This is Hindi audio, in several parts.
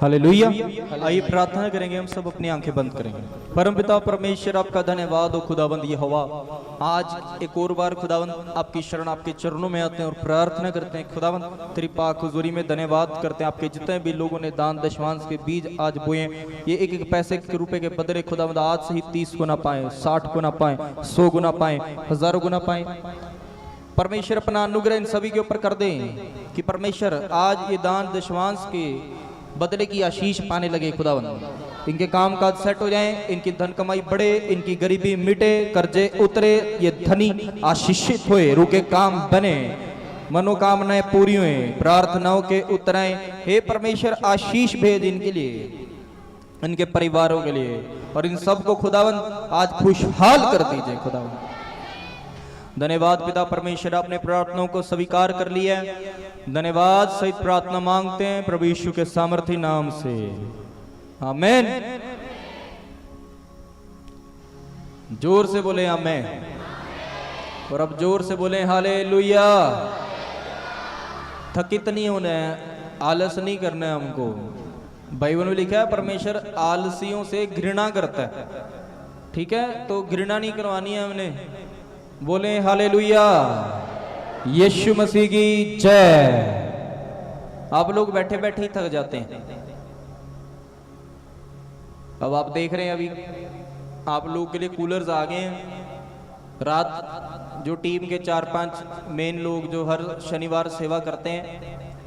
हालेलुया। आइए प्रार्थना करेंगे, हम सब अपनी आंखें बंद करेंगे। परमपिता परमेश्वर, आपका धन्यवाद हो खुदावंद यहोवा। आज एक और बार खुदावंद आपकी शरण, आपके चरणों में आते हैं और प्रार्थना करते हैं खुदावंद तेरी पाक हुजूरी में धन्यवाद करते हैं। आपके जितने भी लोगों ने दान दशमांश के बीज आज बोए, ये एक एक पैसे के रुपए के बदले खुदावंद आज से ही 30 गुना पाए, 60 गुना पाए, 100 गुना पाए, 1000 गुना पाए। परमेश्वर अपना अनुग्रह इन सभी के ऊपर कर दें कि परमेश्वर आज ये दान दशमांश के बदले की आशीष पाने लगे खुदावंद। इनके काम काज सेट हो जाएं, इनकी धन कमाई बढ़े, इनकी गरीबी मिटे, कर्जे उतरे, ये धनी आशीषित हुए, रुके काम बने, मनोकामनाएं पूरी हुए, प्रार्थनाओं के उत्तराएं। हे परमेश्वर आशीष भेज इनके लिए, इनके परिवारों के लिए, और इन सबको खुदावंद आज खुशहाल कर दीजिए खुदावंद। धन्यवाद पिता परमेश्वर, आपने प्रार्थनाओं को स्वीकार कर लिया है। धन्यवाद सहित प्रार्थना मांगते हैं प्रभु यीशु के सामर्थी नाम से, आमेन। जोर से बोले आमेन, और अब जोर से बोले हालेलुया। थकित नहीं होना है, आलस नहीं करना है हमको। बाइबल में लिखा है परमेश्वर आलसियों से घृणा करता है, ठीक है? तो घृणा नहीं करवानी है हमने। बोले हालेलुया, यीशु मसीह की जय। आप लोग बैठे बैठे ही थक जाते हैं। अब आप देख रहे हैं अभी आप लोगों के लिए कूलर्स आ गए हैं। रात जो टीम के 4-5 मेन लोग जो हर शनिवार सेवा करते हैं,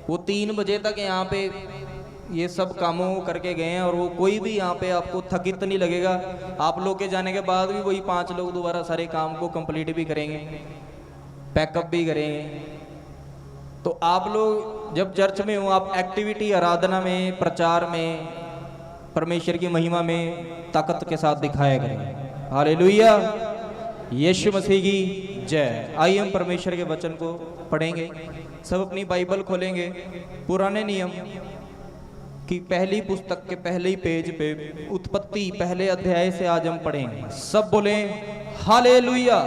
वो 3 बजे तक यहाँ पे ये सब कामों करके गए हैं, और वो कोई भी यहाँ पे आपको थकित नहीं लगेगा। आप लोग के जाने के बाद भी वही 5 लोग दोबारा सारे काम को कंप्लीट भी करेंगे, पैकअप भी करेंगे। तो आप लोग जब चर्च में हो, आप एक्टिविटी आराधना में, प्रचार में, परमेश्वर की महिमा में ताकत के साथ दिखाया करें। हालेलुया, यीशु मसीह की जय। आइए हम परमेश्वर के वचन को पढ़ेंगे। सब अपनी बाइबल खोलेंगे। पुराने नियम की पहली पुस्तक के पहले ही पेज पे उत्पत्ति पहले अध्याय से आज हम पढ़ेंगे। सब बोले हालेलुया।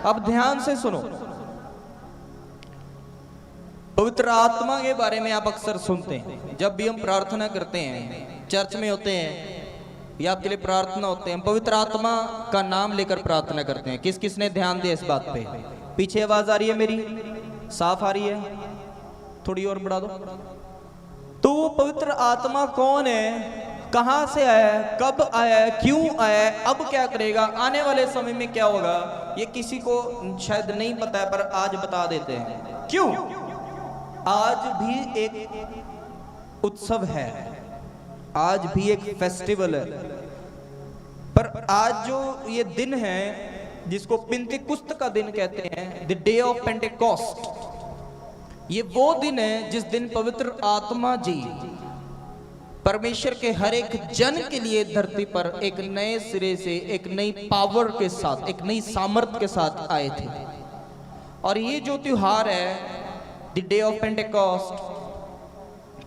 अब ध्यान से सुनो। पवित्र आत्मा के बारे में आप अक्सर सुनते हैं। जब भी हम प्रार्थना करते हैं, चर्च में होते हैं या आपके लिए प्रार्थना होते हैं, पवित्र आत्मा का नाम लेकर प्रार्थना करते हैं। किस किस ने ध्यान दिया इस बात पे? पीछे आवाज आ रही है मेरी? साफ आ रही है? थोड़ी और बढ़ा दो। तो वो पवित्र आत्मा कौन है, कहां से आया, कब आया, क्यों आया, अब क्या करेगा, आने वाले समय में क्या होगा, ये किसी को शायद नहीं पता है, पर आज बता देते हैं। क्यों? आज भी एक उत्सव है, आज भी एक फेस्टिवल है, पर आज जो ये दिन है जिसको पिंतेकुस्त का दिन कहते हैं, द डे ऑफ पेंटेकोस्ट, ये वो दिन है जिस दिन पवित्र आत्मा जी परमेश्वर के हर एक जन के लिए धरती पर एक नए सिरे से, एक नई पावर के साथ, एक नई सामर्थ के साथ आए थे। और ये जो त्योहार है द डे ऑफ पेंटेकोस्ट,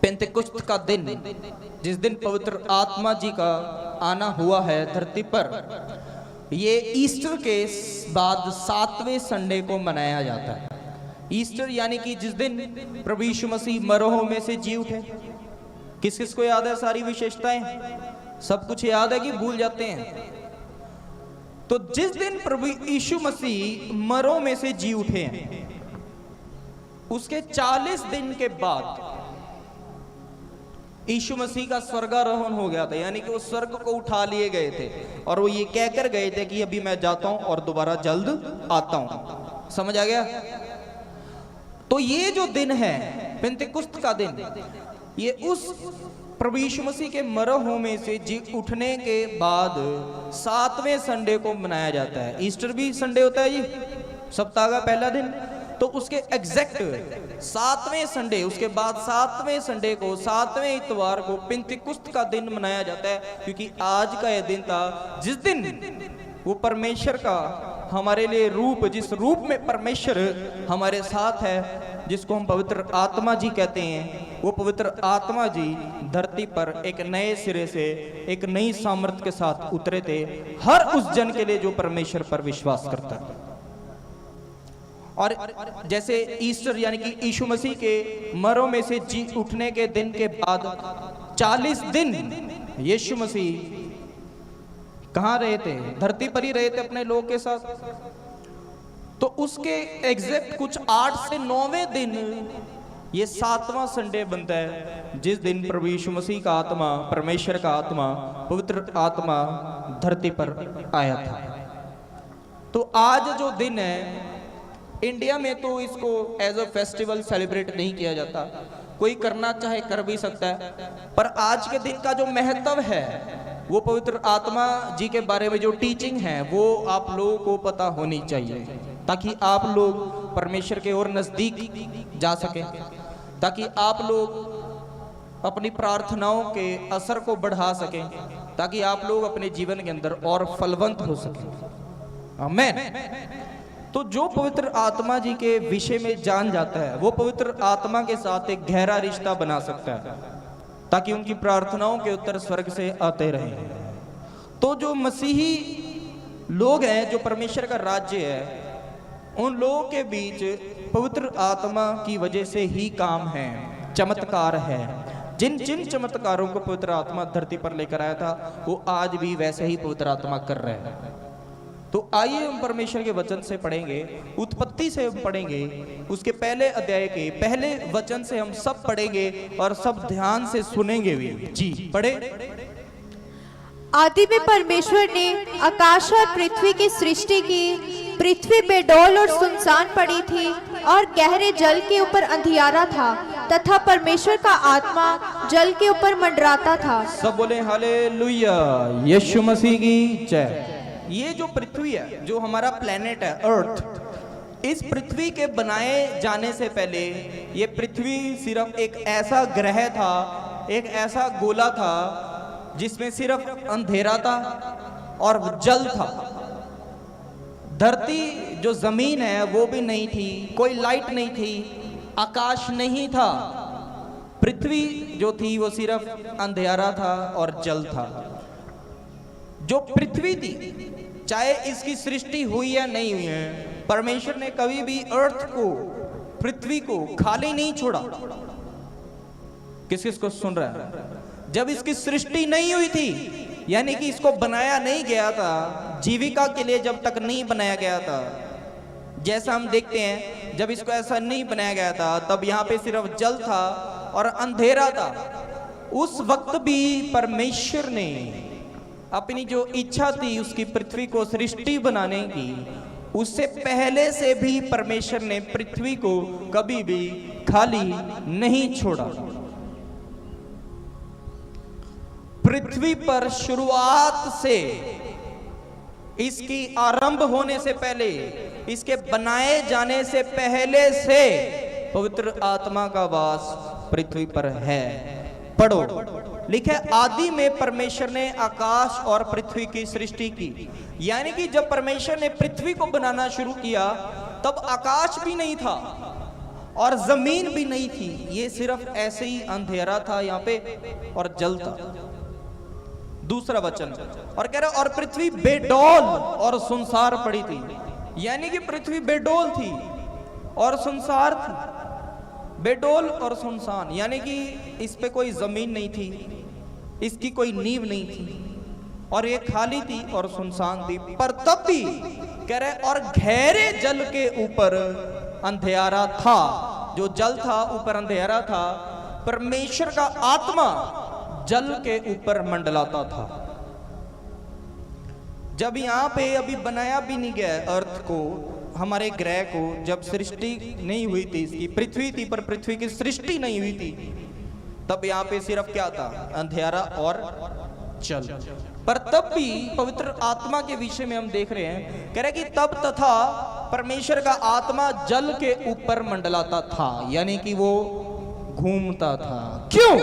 पेंतेकुस्त का दिन, जिस दिन पवित्र आत्मा जी का आना हुआ है धरती पर, ये ईस्टर के बाद 7वें संडे को मनाया जाता है। ईस्टर यानी कि जिस दिन प्रभु यीशु मसीह मरों में से जी उठे। किस किस को याद है सारी विशेषताएं? सब कुछ याद है कि भूल जाते हैं? तो जिस दिन प्रभु यीशु मसीह मरों में से जी उठे हैं, उसके 40 दिन के बाद यीशु मसीह का स्वर्गारोहण हो गया था, यानी कि वो स्वर्ग को उठा लिए गए थे, और वो ये कहकर गए थे कि अभी मैं जाता हूं और दोबारा जल्द आता हूं। समझ आ गया? तो ये जो दिन है पेंतेकुस्त का दिन, ये उस प्रभु यीशु मसीह के मरहूं में से जी उठने के बाद 7वें संडे को मनाया जाता है। ईस्टर भी संडे होता है जी, सप्ताह का पहला दिन। तो उसके एग्जैक्ट 7वें संडे, उसके बाद 7वें संडे को, 7वें इतवार को पेंतेकुस्त का दिन मनाया जाता है, क्योंकि आज का यह दिन था जिस दिन वो परमेश्वर का हमारे लिए रूप, जिस रूप में परमेश्वर हमारे साथ है, जिसको हम पवित्र आत्मा जी कहते हैं, वो पवित्र आत्मा जी धरती पर एक नए सिरे से, एक नई सामर्थ के साथ उतरे थे, हर उस जन के लिए जो परमेश्वर पर विश्वास करता है। और जैसे ईस्टर यानी कि यीशु मसीह के मरों में से जी उठने के दिन के बाद 40 दिन यीशु मसीह कहाँ रहे थे? धरती पर ही रहे थे अपने लोग के साथ। तो उसके एग्जैक्ट कुछ 8 से 9वें दिन ये 7वां संडे बनता है, जिस दिन प्रभु यीशु मसीह का आत्मा, परमेश्वर का आत्मा, पवित्र आत्मा धरती पर आया था। तो आज जो दिन है, इंडिया में तो इसको एज अ फेस्टिवल सेलिब्रेट नहीं किया जाता, कोई करना चाहे कर भी सकता है, पर आज के दिन का जो महत्व है वो पवित्र आत्मा जी के बारे में जो टीचिंग है वो आप लोगों को पता होनी चाहिए, ताकि आप लोग परमेश्वर के और नजदीक जा सके, ताकि आप लोग अपनी प्रार्थनाओं के असर को बढ़ा सकें, ताकि आप लोग अपने जीवन के अंदर और फलवंत हो सकें। आमीन। तो जो पवित्र आत्मा जी के विषय में जान जाता है वो पवित्र आत्मा के साथ एक गहरा रिश्ता बना सकता है, ताकि उनकी प्रार्थनाओं के उत्तर स्वर्ग से आते रहें। तो जो मसीही लोग हैं, जो परमेश्वर का राज्य है, उन लोगों के बीच पवित्र आत्मा की वजह से ही काम है, चमत्कार है। जिन जिन चमत्कारों को पवित्र आत्मा धरती पर लेकर आया था वो आज भी वैसे ही पवित्र आत्मा कर रहे हैं। तो आइए हम परमेश्वर के वचन से पढ़ेंगे, उत्पत्ति से हम पढ़ेंगे, उसके पहले अध्याय के पहले वचन से हम सब पढ़ेंगे और सब ध्यान से सुनेंगे भी। जी पढ़े। आदि में परमेश्वर ने आकाश और पृथ्वी की सृष्टि की। पृथ्वी बेडौल और सुनसान पड़ी थी और गहरे जल के ऊपर अंधियारा था तथा परमेश्वर का आत्मा जल के ऊपर मंडराता था। सब बोले हालेलुया, यीशु मसीह की जय। ये जो पृथ्वी है, जो हमारा प्लेनेट है अर्थ, इस पृथ्वी के बनाए जाने से पहले ये पृथ्वी सिर्फ एक ऐसा ग्रह था, एक ऐसा गोला था जिसमें सिर्फ अंधेरा था और जल था। धरती जो जमीन है वो भी नहीं थी, कोई लाइट नहीं थी, आकाश नहीं था। पृथ्वी जो थी वो सिर्फ अंधेरा था और जल था। जो पृथ्वी थी, चाहे इसकी सृष्टि हुई या नहीं हुई है, परमेश्वर ने कभी भी अर्थ को, पृथ्वी को खाली नहीं छोड़ा। किस किस को सुन रहा है? जब इसकी सृष्टि नहीं हुई थी, यानी कि इसको बनाया नहीं गया था, जीविका के लिए जब तक नहीं बनाया गया था, जैसा हम देखते हैं जब इसको ऐसा नहीं बनाया गया था तब यहाँ पे सिर्फ जल था और अंधेरा था। उस वक्त भी परमेश्वर ने अपनी जो इच्छा थी उसकी पृथ्वी को सृष्टि बनाने की, उससे पहले से भी परमेश्वर ने पृथ्वी को कभी भी खाली नहीं छोड़ा। पृथ्वी पर शुरुआत से, इसकी आरंभ होने से पहले, इसके बनाए जाने से पहले से पवित्र आत्मा का वास पृथ्वी पर है। पढ़ो, लिखे आदि में परमेश्वर ने आकाश और पृथ्वी की सृष्टि की। यानी कि जब परमेश्वर ने पृथ्वी को बनाना शुरू किया तब आकाश भी नहीं था और जमीन भी नहीं थी, ये सिर्फ ऐसे ही अंधेरा था यहाँ पे और जल था। दूसरा वचन और कह रहा और पृथ्वी बेडौल और सुनसार पड़ी थी। यानी कि पृथ्वी बेडौल थी और सुनसार थी। बेडौल और सुनसान यानी कि इस पे कोई जमीन नहीं थी, इसकी कोई नींव नहीं थी और ये खाली थी और सुनसान थी। पर तब भी कह रहे और गहरे जल के ऊपर अंधेरा था। जो जल था ऊपर अंधेरा था, परमेश्वर का आत्मा जल के ऊपर मंडलाता था। जब यहाँ पे अभी बनाया भी नहीं गया अर्थ को, हमारे ग्रह को, जब सृष्टि नहीं हुई थी, इसकी पृथ्वी थी पर पृथ्वी की सृष्टि नहीं हुई थी, तब यहाँ पे सिर्फ क्या था? अंधेरा और जल। पर तब भी पवित्र आत्मा के विषय में हम देख रहे हैं, कह रहे कि तब तथा परमेश्वर का आत्मा जल के ऊपर मंडलाता था, यानी कि वो घूमता था। क्यों?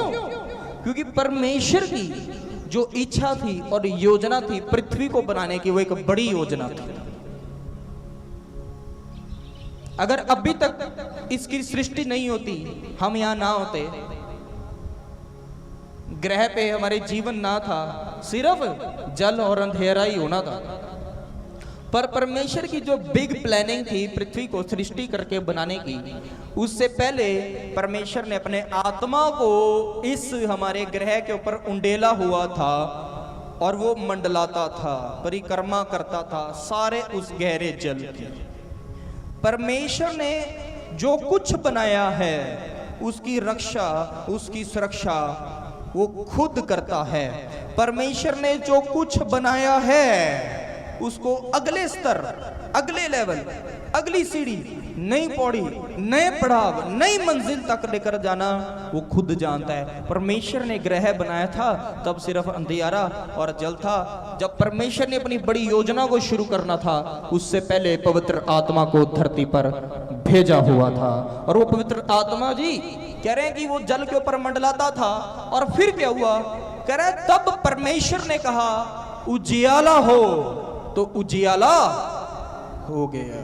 क्योंकि परमेश्वर की जो इच्छा थी और योजना थी पृथ्वी को बनाने की, वो एक बड़ी योजना थी। अगर अभी तक इसकी सृष्टि नहीं होती, हम यहां ना होते, ग्रह पे हमारे जीवन ना था, सिर्फ जल और अंधेरा ही होना था। पर परमेश्वर की जो बिग प्लानिंग थी पृथ्वी को सृष्टि करके बनाने की, उससे पहले परमेश्वर ने अपने आत्मा को इस हमारे ग्रह के ऊपर उंडेला हुआ था और वो मंडलाता था, परिक्रमा करता था सारे उस गहरे जल की। परमेश्वर ने जो कुछ बनाया है उसकी रक्षा, उसकी सुरक्षा वो खुद करता है। परमेश्वर ने जो कुछ बनाया है उसको अगले स्तर, अगले लेवल, अगली सीढ़ी, नई पौड़ी, नए पड़ाव, नई मंजिल तक लेकर जाना वो खुद जानता है। परमेश्वर ने ग्रह बनाया था तब सिर्फ अंधियारा और जल था। जब परमेश्वर ने अपनी बड़ी योजना को शुरू करना था उससे पहले पवित्र आत्मा को धरती पर भेजा हुआ था। और वो पवित्र आत्मा जी कह रहे हैं कि वो जल के ऊपर मंडलाता था। और फिर क्या हुआ, कह रहे हैं तब परमेश्वर ने कहा उजियाला हो, तो उजियाला हो गया।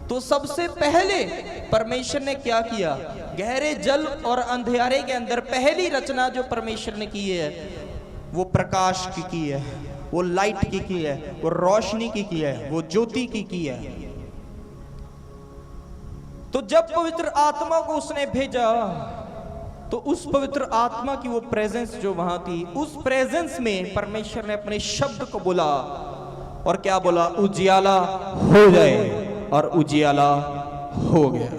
तो सबसे पहले परमेश्वर ने क्या किया, गहरे जल और अंधियारे के अंदर पहली रचना जो परमेश्वर ने की है वो प्रकाश की है, वो लाइट की है, वो रोशनी की है, वो ज्योति की है। तो जब पवित्र आत्मा को उसने भेजा तो उस पवित्र आत्मा की वो प्रेजेंस जो वहां थी, उस प्रेजेंस में परमेश्वर ने अपने शब्द को बोला और क्या बोला, उजियाला हो जाए, और उजियाला हो गया।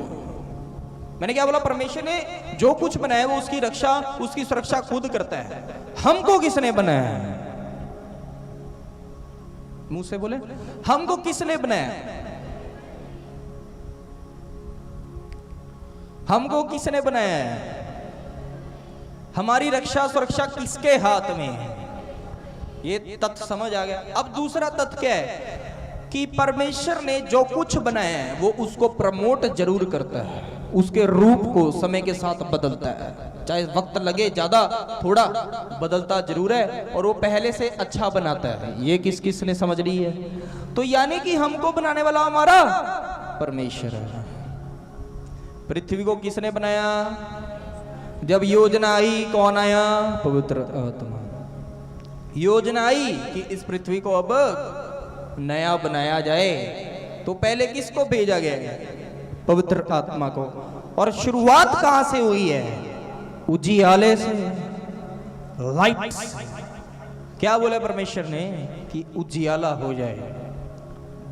मैंने क्या बोला, परमेश्वर ने जो कुछ बनाया वो उसकी रक्षा, उसकी सुरक्षा खुद करता है। हमको किसने बनाया है, मुंह से बोले, हमको किसने बनाया, हमको किसने बनाया है, हमारी रक्षा सुरक्षा किसके हाथ में है। ये तथ्य समझ आ गया। अब दूसरा तथ्य क्या है कि परमेश्वर ने जो कुछ बनाया है वो उसको प्रमोट जरूर करता है, उसके रूप को समय के साथ बदलता है, चाहे वक्त लगे ज्यादा थोड़ा बदलता जरूर है, और वो पहले से अच्छा बनाता है। ये किसने समझ ली है। तो यानी कि हमको बनाने वाला हमारा परमेश्वर है। पृथ्वी को किसने बनाया, जब योजना आई कौन आया, पवित्र आत्मा। योजना आई कि इस पृथ्वी को अब नया बनाया जाए तो पहले किसको भेजा गया, पवित्र आत्मा को। और शुरुआत कहां से हुई है, उजियाले से, लाइट से। क्या बोला परमेश्वर ने कि उजियाला हो जाए,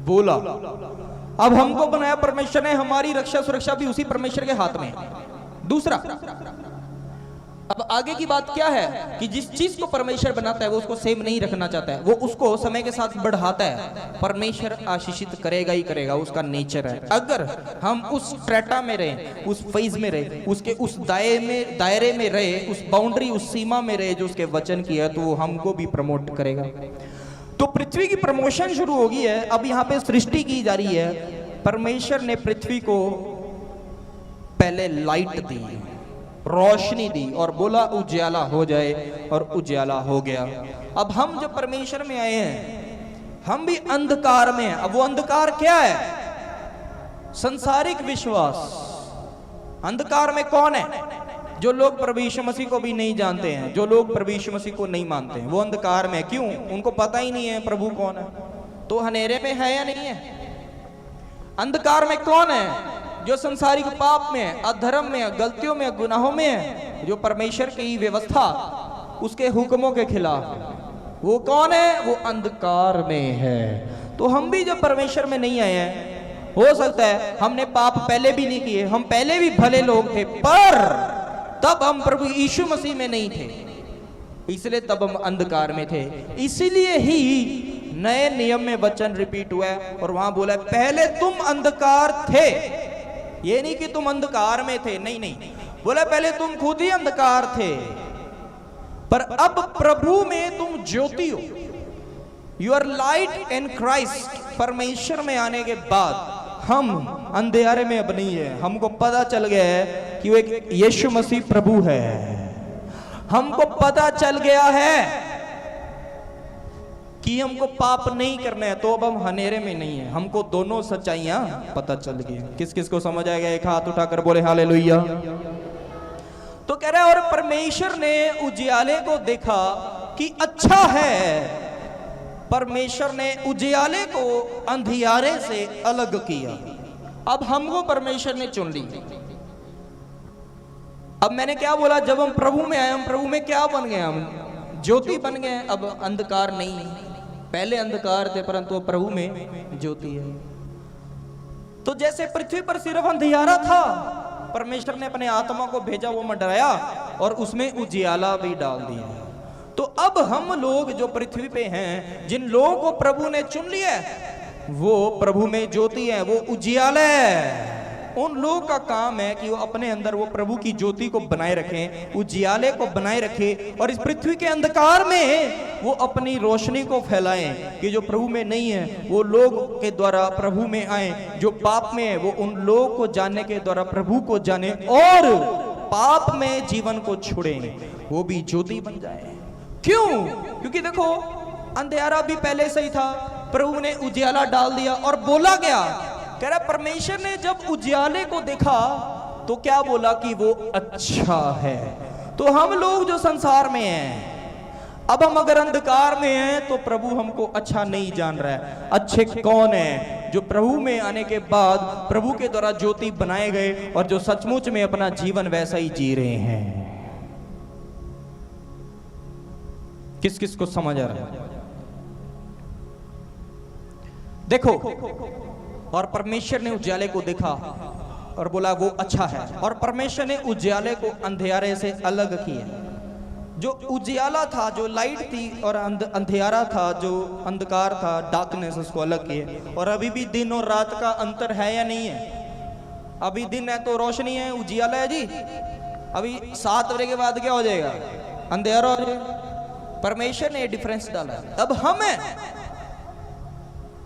बोला। अब हमको बनाया परमेश्वर ने, हमारी रक्षा सुरक्षा भी उसी परमेश्वर के हाथ में। दूसरा, अब आगे की बात क्या है कि जिस चीज को परमेश्वर बनाता है वो उसको सेम नहीं रखना चाहता है, वो उसको समय के साथ बढ़ाता है। परमेश्वर आशीषित करेगा ही करेगा, उसका नेचर है। अगर हम उस स्ट्रेटा में रहे, उस फेज में रहे, उसके उस दायरे में रहे, उस बाउंड्री, उस सीमा में रहे जो उसके वचन की है, तो वो हमको भी प्रमोट करेगा। तो पृथ्वी की प्रमोशन शुरू होगी है। अब यहाँ पे सृष्टि की जा रही है। परमेश्वर ने पृथ्वी को पहले लाइट दी, रोशनी दी, और बोला उजियाला हो जाए, और उजियाला हो गया। अब हम जब परमेश्वर में आए हैं हम भी अंधकार में हैं। अब वो अंधकार क्या है, संसारिक विश्वास। अंधकार में कौन है, जो लोग प्रभु यीशु मसीह को भी नहीं जानते हैं, जो लोग प्रभु यीशु मसीह को नहीं मानते हैं, वो अंधकार में। क्यों, उनको पता ही नहीं है प्रभु कौन है, तो हनेरे में है या नहीं है। अंधकार में कौन है, जो संसारिक पाप में है, अधर्म में है, गलतियों में है, गुनाहों में है, जो परमेश्वर की व्यवस्था, उसके हुक्मों के खिलाफ। वो कौन है, वो अंधकार में है। तो हम भी जब परमेश्वर में नहीं आए हैं, हो सकता है हमने पाप पहले भी नहीं किए, हम पहले भी भले लोग थे, पर तब हम प्रभु यीशु मसीह में नहीं थे, इसलिए तब हम अंधकार में थे। इसीलिए ही नए नियम में वचन रिपीट हुआ है और वहां बोला पहले तुम अंधकार थे। ये नहीं कि तुम अंधकार में थे, नहीं नहीं, बोला पहले तुम खुद ही अंधकार थे, पर अब प्रभु में तुम ज्योति हो। You are light in Christ. परमेश्वर में आने के बाद हम अंधेरे में अब नहीं है। हमको पता चल गया है कि वो एक यीशु मसीह प्रभु है। हमको पता चल गया है कि हमको पाप नहीं करना है, तो अब हम हनेरे में नहीं है। हमको दोनों सच्चाइयां पता चल गई। किस किस को समझ आएगा, एक हाथ उठाकर बोले हालेलुया। तो कह रहा है और परमेश्वर ने उजियाले को देखा कि अच्छा है। परमेश्वर ने उजियाले को अंधियारे से अलग किया। अब हमको परमेश्वर ने चुन ली। अब मैंने क्या बोला, जब हम प्रभु में आए, हम प्रभु में क्या बन गए, हम ज्योति बन गए। अब अंधकार नहीं, पहले अंधकार थे परंतु अब प्रभु में ज्योति है। तो जैसे पृथ्वी पर सिर्फ अंधियारा था, परमेश्वर ने अपने आत्मा को भेजा, वो मंडराया और उसमें उजियाला भी डाल दिया। तो अब हम लोग जो पृथ्वी पे हैं, जिन लोगों को प्रभु ने चुन लिया, वो प्रभु में ज्योति है, वो उजियाला है। उन लोगों का काम है कि वो अपने अंदर वो प्रभु की ज्योति को बनाए रखें, उजियाले को बनाए रखें, और इस पृथ्वी के अंधकार में वो अपनी रोशनी को फैलाएं कि जो प्रभु में नहीं है वो लोग के द्वारा प्रभु में आए, जो पाप में है वो उन लोगों को जानने के द्वारा प्रभु को जाने और पाप में जीवन को छोड़ें, वो भी ज्योति बन जाए। क्यों? क्योंकि देखो अंधेरा भी पहले से ही था, प्रभु ने उजियाला डाल दिया और बोला क्या, कह रहा परमेश्वर ने जब उजियाले को देखा तो क्या बोला कि वो अच्छा है। तो हम लोग जो संसार में हैं, अब हम अगर अंधकार में हैं तो प्रभु हमको अच्छा नहीं जान रहा है। अच्छे कौन है? जो प्रभु में आने के बाद प्रभु के द्वारा ज्योति बनाए गए और जो सचमुच में अपना जीवन वैसा ही जी रहे हैं। किस किस को समझ आ रहा है? देखो, और परमेश्वर ने उजियाले को देखा और बोला वो अच्छा है, और परमेश्वर ने उजियाले को अंधेरे से अलग किया। जो उजियाला था, जो लाइट थी, और अंधेरा था, जो अंधकार था, डार्कनेस, उसको अलग किए। और अभी भी दिन और रात का अंतर है या नहीं है? अभी दिन है तो रोशनी है, उजियाला है जी। अभी 7 बजे के बाद क्या हो जाएगा? अंधेरा हो जाएगा। परमेश्वर ने डिफरेंस डाला। अब हम हैं,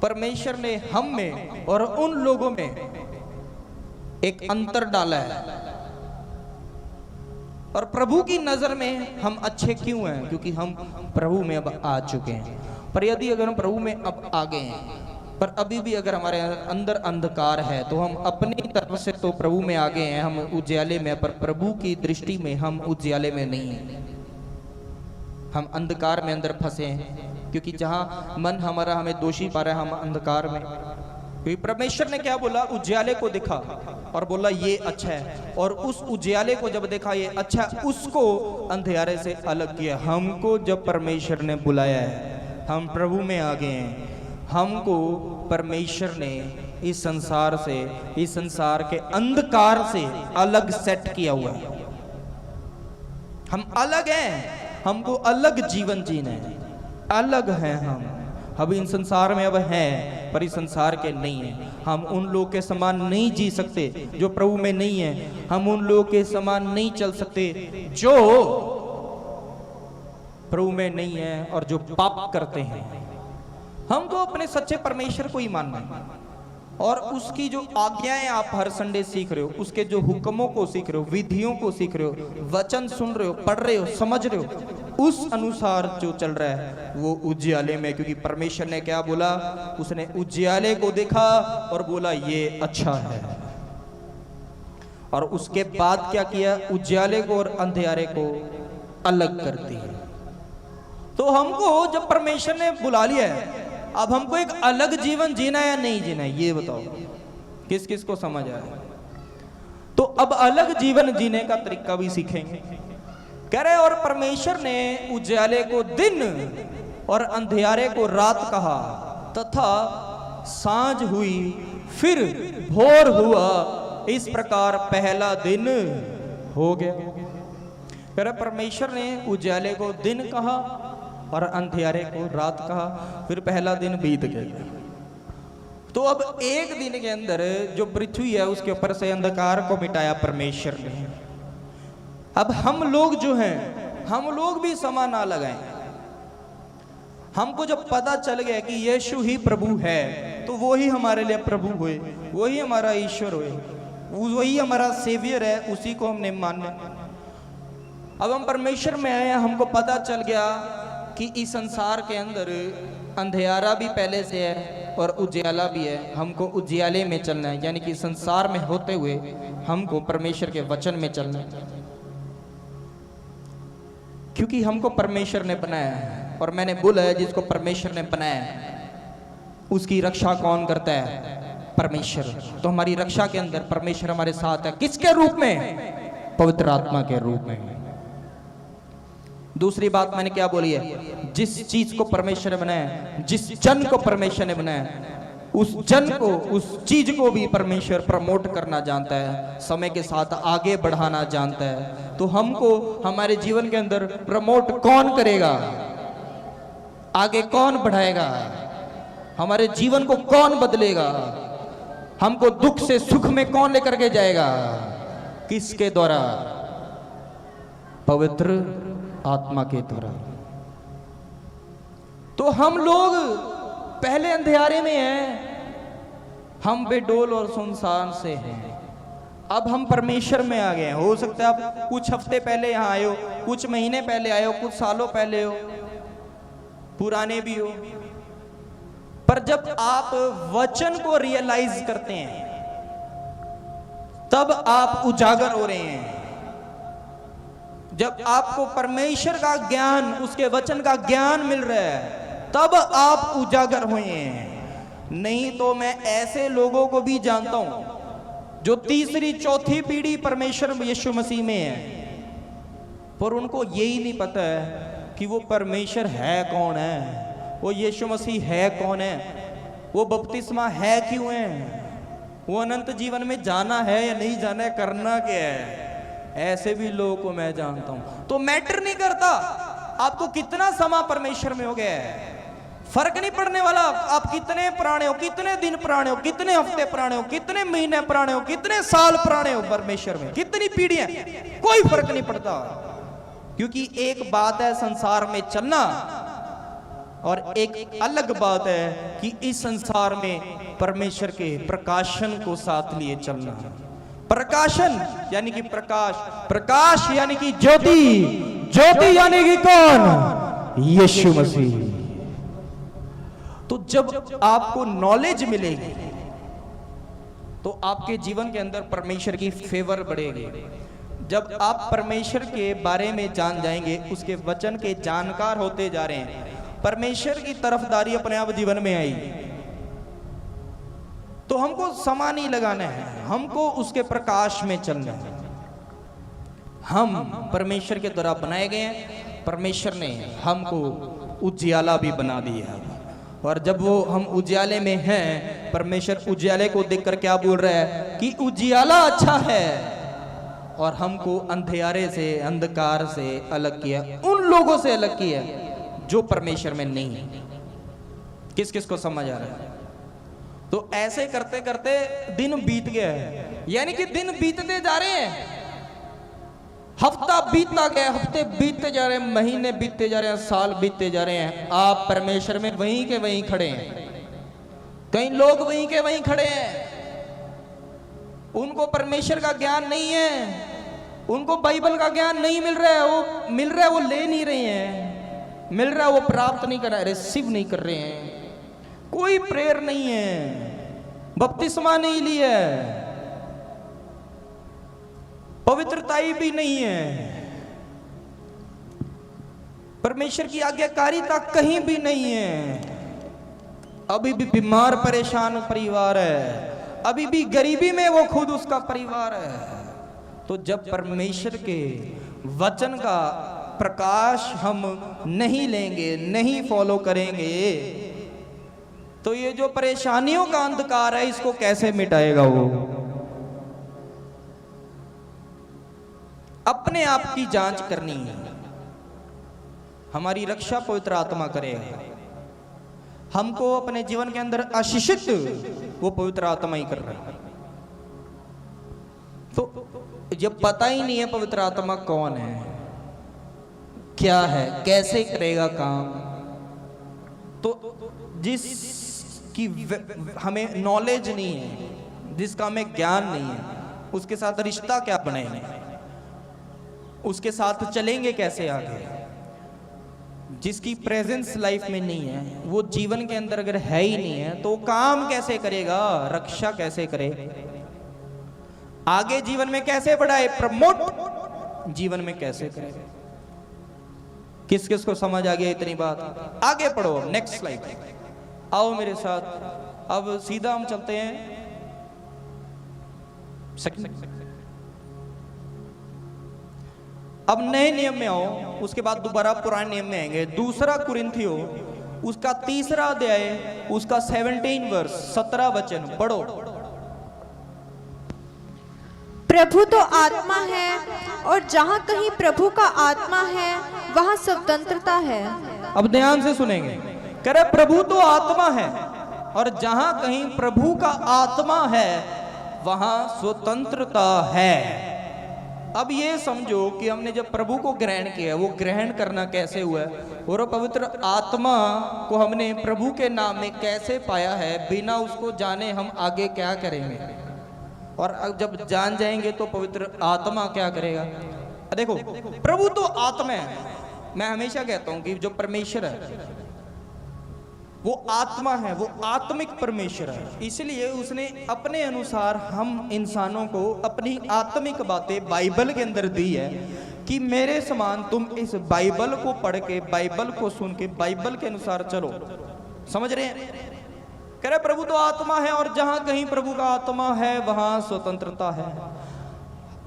परमेश्वर ने हम में और उन लोगों में एक अंतर डाला है। और प्रभु की नजर में हम अच्छे क्यों हैं? क्योंकि हम प्रभु में अब आ चुके हैं। पर यदि अगर हम प्रभु में अब आ गए हैं, पर अभी भी अगर हमारे अंदर अंधकार है, तो हम अपनी तरफ से तो प्रभु में आ गए हैं, हम उजियाले में, पर प्रभु की दृष्टि में हम उजियाले में नहीं हैं। हम अंधकार में अंदर फंसे हैं, क्योंकि जहां मन हमारा हमें दोषी पा रहा है, हम अंधकार में। क्योंकि परमेश्वर ने क्या बोला? उजियाले को देखा और बोला ये अच्छा है, और उस उजियाले को जब देखा ये अच्छा, उसको अंधेरे से अलग किया। हमको जब परमेश्वर ने बुलाया है, हम प्रभु में आ गए हैं, हमको परमेश्वर ने इस संसार से, इस संसार के अंधकार से अलग सेट किया हुआ है। हम अलग हैं, हमको अलग जीवन जीना है, अलग हैं हम। अब इन संसार में अब हैं, पर इस संसार के नहीं है। हम उन लोग के समान नहीं जी सकते जो प्रभु में नहीं है। हम उन लोग के समान नहीं चल सकते जो प्रभु में नहीं है और जो पाप करते हैं। हमको अपने सच्चे परमेश्वर को ही मानना है, और उसकी जो आज्ञाएं आप हर संडे सीख रहे हो, उसके जो हुक्मों को सीख रहे हो, विधियों को सीख रहे हो, वचन सुन रहे हो, पढ़ रहे हो, समझ रहे हो, उस अनुसार जो चल रहा है वो उजियाले में। क्योंकि परमेश्वर ने क्या बोला? उसने उजियाले को देखा और बोला ये अच्छा है। और उसके बाद क्या किया? उजियाले को और अंधेरे को अलग कर दिया। तो हमको जब परमेश्वर ने बुला लिया है, अब हमको एक अलग जीवन जीना है या नहीं जीना है, ये बताओ। किस किस को समझ आया? तो अब अलग जीवन जीने का तरीका भी सीखेंगे। कह रहे और परमेश्वर ने उजियाले को दिन और अंधेरे को रात कहा, तथा सांझ हुई, फिर भोर हुआ, इस प्रकार पहला दिन हो गया। कह रहे परमेश्वर ने उजियाले को दिन कहा और अंधेरे को रात कहा, फिर पहला दिन बीत गया। तो अब एक दिन के अंदर जो पृथ्वी है उसके ऊपर से अंधकार को मिटाया परमेश्वर ने। अब हम लोग जो हैं, हम लोग भी समा ना लगाएं। हमको जब पता चल गया कि यीशु ही प्रभु है, तो वो ही हमारे लिए प्रभु हुए, वही हमारा ईश्वर हुए, वही हमारा सेवियर है, उसी को हमने माना। अब हम परमेश्वर में आए, हमको पता चल गया कि इस संसार के अंदर अंधेरा भी पहले से है और उजियाला भी है। हमको उजियाले में चलना है, यानी कि संसार में होते हुए हमको परमेश्वर के वचन में चलना है, क्योंकि हमको परमेश्वर ने बनाया है। और मैंने बोला है जिसको परमेश्वर ने बनाया है उसकी रक्षा कौन करता है? परमेश्वर। तो हमारी रक्षा के अंदर परमेश्वर हमारे साथ है। किसके रूप में? पवित्र आत्मा के रूप में। दूसरी बात मैंने क्या बोली है, जिस चीज को परमेश्वर ने बनाया, जिस जन को परमेश्वर ने बनाया, उस जन को, उस चीज को भी परमेश्वर प्रमोट करना जानता है, समय के साथ आगे बढ़ाना जानता है। तो हमको हमारे जीवन के अंदर प्रमोट कौन करेगा, आगे कौन बढ़ाएगा, हमारे जीवन को कौन बदलेगा, हमको दुख से सुख में कौन लेकर के जाएगा, किसके द्वारा? पवित्र आत्मा के द्वारा। तो हम लोग पहले अंधेरे में हैं, हम बेडोल और सुनसान से हैं, अब हम परमेश्वर में आ गए हैं। हो सकता है आप कुछ हफ्ते पहले यहां आए हो, कुछ महीने पहले आए हो, कुछ सालों पहले हो, पुराने भी हो, पर जब आप वचन को रियलाइज करते हैं तब आप उजागर हो रहे हैं। जब आपको परमेश्वर का ज्ञान, उसके वचन का ज्ञान मिल रहा है, तब आप उजागर हुए हैं। नहीं तो मैं ऐसे लोगों को भी जानता हूं जो तीसरी चौथी पीढ़ी परमेश्वर यीशु मसीह में है, पर उनको यही नहीं पता है कि वो परमेश्वर है कौन है, वो यीशु मसीह है कौन है, वो बपतिस्मा है क्यों है, वो अनंत जीवन में जाना है या नहीं जाना है, करना क्या है। ऐसे भी लोगों को मैं जानता हूं। तो मैटर नहीं करता आपको कितना समय परमेश्वर में हो गया है, फर्क नहीं पड़ने वाला आप कितने पुराने हो, कितने दिन पुराने हो, कितने हफ्ते पुराने हो, कितने महीने पुराने हो, कितने साल पुराने हो, परमेश्वर में कितनी पीढ़ियां, कोई फर्क नहीं पड़ता। क्योंकि एक बात है संसार में चलना, और एक अलग बात है कि इस संसार में परमेश्वर के प्रकाशन को साथ लिए चलना। प्रकाशन यानी कि प्रकाश, प्रकाश यानी कि ज्योति, ज्योति यानी कि कौन? यीशु मसीह। तो जब आपको नॉलेज मिलेगी तो आपके जीवन के अंदर परमेश्वर की फेवर बढ़ेगी। जब आप परमेश्वर के बारे में जान जाएंगे, उसके वचन के जानकार होते जा रहे हैं, परमेश्वर की तरफदारी अपने आप जीवन में आएगी, तो हमको समा नहीं लगाना है, हमको उसके प्रकाश में चलना है। हम परमेश्वर के द्वारा बनाए गए हैं, परमेश्वर ने हमको उजियाला भी बना दिया है। और जब वो हम उजियाले में हैं, परमेश्वर उजियाले को देखकर क्या बोल रहा है कि उजियाला अच्छा है, और हमको अंधेरे से, अंधकार से अलग किया, उन लोगों से अलग किया जो परमेश्वर में नहीं है। किस किस को समझ आ रहा है? तो ऐसे करते करते दिन बीत गया है, यानी कि दिन बीतते जा रहे हैं, हफ्ता बीतता गया, हफ्ते बीतते जा रहे हैं, महीने बीतते जा रहे हैं, साल बीतते जा रहे हैं। आप परमेश्वर में वहीं के वहीं खड़े हैं। कई लोग वहीं के वहीं खड़े हैं, उनको परमेश्वर का ज्ञान नहीं है, उनको बाइबल का ज्ञान नहीं मिल रहा है, वो मिल रहा है वो ले नहीं रहे हैं, मिल रहा है वो प्राप्त नहीं कर रहे, रिसीव नहीं कर रहे हैं। कोई प्रेयर नहीं है, बपतिस्मा नहीं लिया है, पवित्रताई भी नहीं है, परमेश्वर की आज्ञाकारिता कहीं भी नहीं है, अभी भी बीमार परेशान परिवार है, अभी भी गरीबी में वो खुद उसका परिवार है। तो जब परमेश्वर के वचन का प्रकाश हम नहीं लेंगे, नहीं फॉलो करेंगे, तो ये जो परेशानियों का अंधकार है, इसको कैसे मिटाएगा वो? अपने आप की जांच करनी है। हमारी रक्षा पवित्र आत्मा करेगा, हमको अपने जीवन के अंदर आशीषित वो पवित्र आत्मा ही कर रहा है। तो जब पता ही नहीं है पवित्र आत्मा कौन है, क्या है, कैसे करेगा काम, तो जिसकी हमें नॉलेज नहीं है, जिसका हमें ज्ञान नहीं है, उसके साथ रिश्ता क्या बनाएंगे, उसके साथ चलेंगे कैसे आगे? जिसकी प्रेजेंस लाइफ में नहीं है, वो जीवन के अंदर अगर है ही नहीं है, तो काम कैसे करेगा, रक्षा कैसे करे, आगे जीवन में कैसे बढ़ाए, प्रमोट जीवन में कैसे करे? किस किस को समझ आ गया इतनी बात? आगे पढ़ो, नेक्स्ट स्लाइड आओ मेरे साथ। अब सीधा हम चलते हैं अब नए नियम में आओ, उसके बाद दोबारा पुराने नियम में आएंगे। दूसरा कुरिन्थियो उसका 3रा अध्याय उसका 17 वर्ष 17 वचन पढ़ो। प्रभु तो आत्मा है और जहाँ कहीं प्रभु का आत्मा है वहाँ स्वतंत्रता है। अब ध्यान से सुनेंगे। कह रहे प्रभु तो आत्मा है और जहां कहीं प्रभु का आत्मा है वहां स्वतंत्रता है। अब ये समझो कि हमने जब प्रभु को ग्रहण किया, वो ग्रहण करना कैसे हुआ है और वो पवित्र आत्मा को हमने प्रभु के नाम में कैसे पाया है, बिना उसको जाने हम आगे क्या करेंगे। और अब जब जान जाएंगे तो पवित्र आत्मा क्या करेगा। देखो प्रभु तो आत्मा है। मैं हमेशा कहता हूं कि जो परमेश्वर है वो आत्मा है, वो आत्मिक परमेश्वर है। इसलिए उसने अपने अनुसार हम इंसानों को अपनी आत्मिक बातें बाइबल के अंदर दी है कि मेरे समान तुम इस बाइबल को पढ़ के, बाइबल को सुन के, बाइबल के अनुसार चलो। समझ रहे हैं? कह रहे प्रभु तो आत्मा है और जहां कहीं प्रभु का आत्मा है वहां स्वतंत्रता है।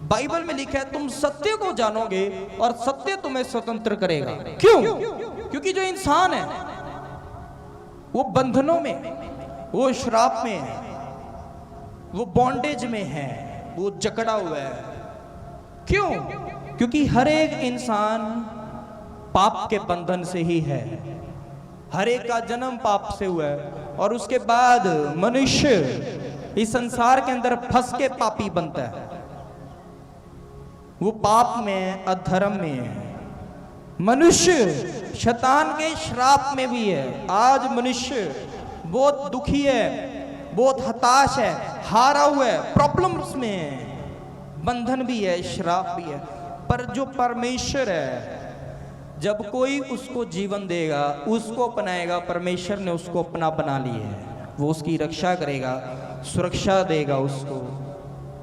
बाइबल में लिखा है तुम सत्य को जानोगे और सत्य तुम्हें स्वतंत्र करेगा। क्यों? क्योंकि जो इंसान है वो बंधनों में, वो श्राप में है, वो बॉन्डेज में है, वो जकड़ा हुआ है। क्यों? क्योंकि हर एक इंसान पाप के बंधन से ही है। हर एक का जन्म पाप से हुआ है और उसके बाद मनुष्य इस संसार के अंदर फंस के पापी बनता है। वो पाप में, अधर्म में है। मनुष्य शैतान के श्राप में भी है। आज मनुष्य बहुत दुखी है, बहुत हताश है, हारा हुआ है, प्रॉब्लम्स में है, बंधन भी है, श्राप भी है। पर जो परमेश्वर है, जब कोई उसको जीवन देगा, उसको अपनाएगा, परमेश्वर ने उसको अपना बना लिया है। वो उसकी रक्षा करेगा, सुरक्षा देगा उसको,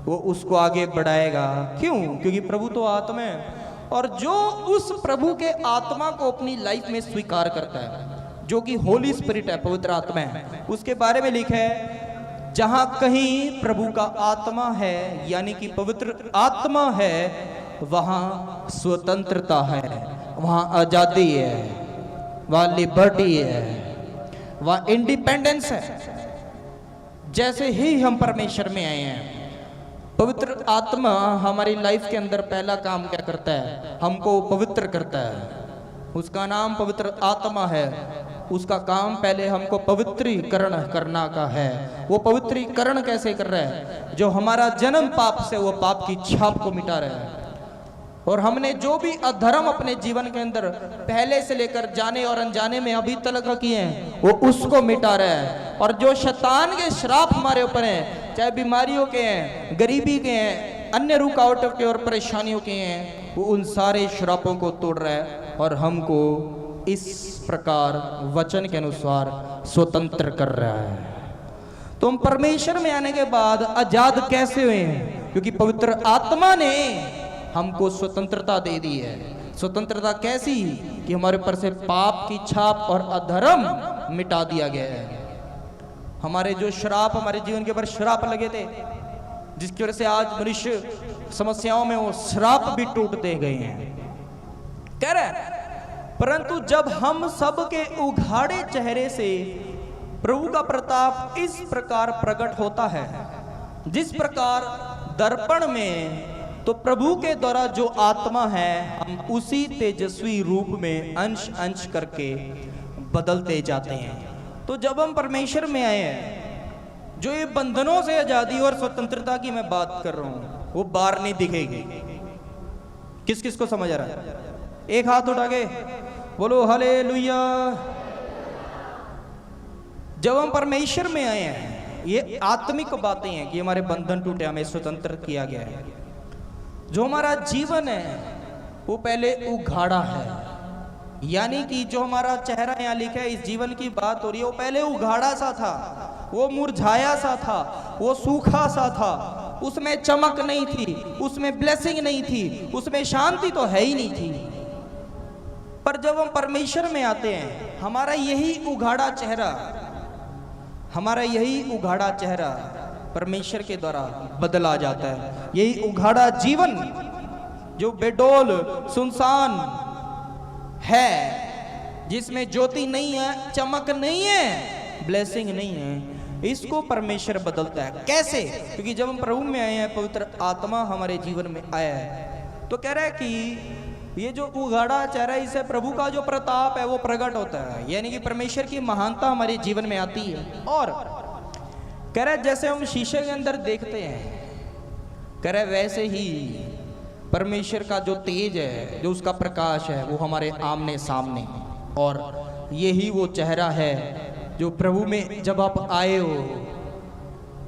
वो उसको आगे बढ़ाएगा। क्यों? क्योंकि प्रभु तो आत्मा है। और जो उस प्रभु के आत्मा को अपनी लाइफ में स्वीकार करता है, जो कि होली स्पिरिट है, पवित्र आत्मा है, उसके बारे में लिखा है जहां कहीं प्रभु का आत्मा है, यानी कि पवित्र आत्मा है, वहां स्वतंत्रता है, वहां आजादी है, वहां लिबर्टी है, वहां इंडिपेंडेंस है। जैसे ही हम परमेश्वर में आए हैं, पवित्र आत्मा हमारी लाइफ के अंदर पहला काम क्या करता है? हमको पवित्र करता है। उसका नाम पवित्र आत्मा है। उसका काम पहले हमको पवित्रीकरण करना का है। वो पवित्रीकरण कैसे कर रहा है? जो हमारा जन्म पाप से, वो पाप की छाप को मिटा रहा है। और हमने जो भी अधर्म अपने जीवन के अंदर पहले से लेकर जाने और अनजाने में अभी तक किए हैं, वो उसको मिटा रहा है। और जो शैतान के श्राप हमारे ऊपर हैं, चाहे बीमारियों के हैं, गरीबी के हैं, अन्य रुकावटों के और परेशानियों के हैं, वो उन सारे श्रापों को तोड़ रहा है और हमको इस प्रकार वचन के अनुसार स्वतंत्र कर रहा है। तो हम परमेश्वर में आने के बाद आजाद कैसे हुए हैं? क्योंकि पवित्र आत्मा ने हमको स्वतंत्रता दे दी है। स्वतंत्रता कैसी? कि हमारे ऊपर से पाप की छाप और अधर्म मिटा दिया गया है। हमारे जो श्राप, हमारे जीवन के ऊपर श्राप लगे थे, जिसकी वजह से आज मनुष्य समस्याओं में, वो श्राप भी टूटते गए हैं। कह रहे परंतु जब हम सब के उघाड़े चेहरे से प्रभु का प्रताप इस प्रकार प्रकट होता है, जिस प्रकार दर्पण में, तो प्रभु के द्वारा जो आत्मा है, हम उसी तेजस्वी रूप में अंश अंश करके बदलते जाते हैं। तो जब हम परमेश्वर में आए हैं, जो ये बंधनों से आजादी और स्वतंत्रता की मैं बात कर रहा हूं, वो बाहर नहीं दिखेगी। किस किस को समझ आ रहा है? एक हाथ उठा के बोलो हालेलुया। जब हम परमेश्वर में आए हैं, ये आत्मिक बातें हैं कि हमारे बंधन टूटे, हमें स्वतंत्र किया गया है। जो हमारा जीवन है वो पहले उघाड़ा है, यानी कि जो हमारा चेहरा यहाँ लिखा है, इस जीवन की बात हो रही है, वो पहले उघाड़ा सा था, वो मुरझाया सा था, वो सूखा सा था, उसमें चमक नहीं थी, उसमें ब्लेसिंग नहीं थी, उसमें शांति तो है ही नहीं थी। पर जब हम परमेश्वर में आते हैं, हमारा यही उघाड़ा चेहरा परमेश्वर के द्वारा बदला जाता है। यही उघाड़ा जीवन जो बेडोल सुनसान है, जिसमें ज्योति नहीं है, चमक नहीं है, ब्लेसिंग नहीं है, इसको परमेश्वर बदलता है। कैसे? क्योंकि जब हम प्रभु में आए हैं, पवित्र आत्मा हमारे जीवन में आया है, तो कह रहा है कि ये जो उघाड़ा चेहरा, इससे प्रभु का जो प्रताप है वो प्रकट होता है, यानी कि परमेश्वर की महानता हमारे जीवन में आती है। और कह रहा है जैसे हम शीशे के अंदर देखते हैं, कह रहा है वैसे ही परमेश्वर का जो तेज है, जो उसका प्रकाश है, वो हमारे आमने सामने, और यही वो चेहरा है जो प्रभु में जब आप आए हो,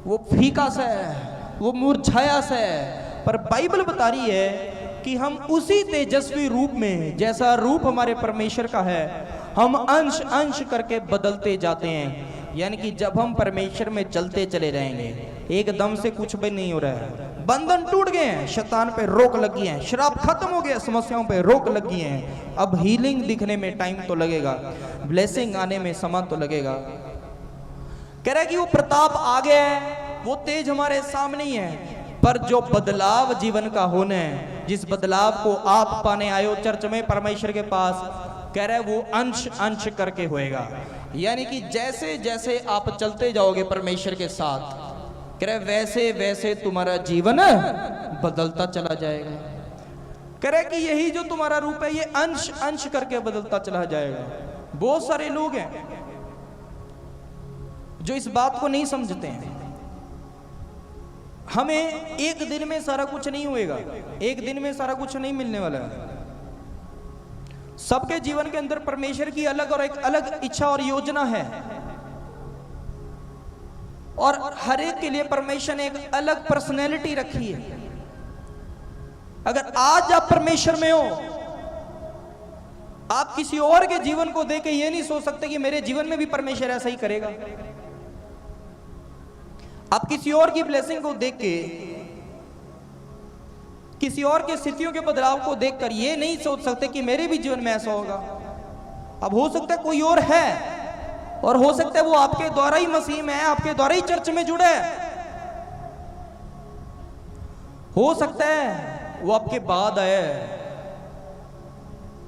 वो फीका सा है, वो मुरझाया सा है, पर बाइबल बता रही है कि हम उसी तेजस्वी रूप में, जैसा रूप हमारे परमेश्वर का है, हम अंश अंश करके बदलते जाते हैं। यानी कि जब हम परमेश्वर में चलते चले रहेंगे, एकदम से कुछ भी नहीं हो रहा है, बंधन टूट गए हैं, शैतान पे रोक लगी है, शराब खत्म हो गया, समस्याओं पे रोक लगी है, अब हीलिंग दिखने में टाइम तो लगेगा, ब्लेसिंग आने में समय तो लगेगा। कह रहा है कि वो प्रताप आ गया है, वो तेज हमारे सामने ही है, पर जो बदलाव जीवन का होना है, जिस बदलाव को आप पाने आए हो चर्च में परमेश्वर के पास, कह रहा है वो अंश अंश करके होएगा। यानी कि जैसे जैसे आप चलते जाओगे परमेश्वर के साथ, कह रहा है वैसे वैसे तुम्हारा जीवन बदलता चला जाएगा। कह रहा है कि यही जो तुम्हारा रूप है, ये अंश अंश करके बदलता चला जाएगा। बहुत सारे लोग हैं जो इस बात को नहीं समझते हैं। हमें एक दिन में सारा कुछ नहीं होएगा, एक दिन में सारा कुछ नहीं मिलने वाला है। सबके जीवन के अंदर परमेश्वर की अलग और एक अलग इच्छा और योजना है, और हर एक के लिए परमेश्वर ने एक अलग पर्सनैलिटी रखी है। अगर आज आप परमेश्वर में हो, आप किसी और के जीवन को देख के ये नहीं सोच सकते कि मेरे जीवन में भी परमेश्वर ऐसा ही करेगा। आप किसी और की ब्लेसिंग को देख के, किसी और के स्थितियों के बदलाव को देखकर ये नहीं सोच सकते कि मेरे भी जीवन में ऐसा होगा। अब हो सकता है कोई और है, और हो सकता है वो आपके द्वारा ही मसीह में है, आपके द्वारा ही चर्च में जुड़े है, हो सकता है वो आपके बाद आए,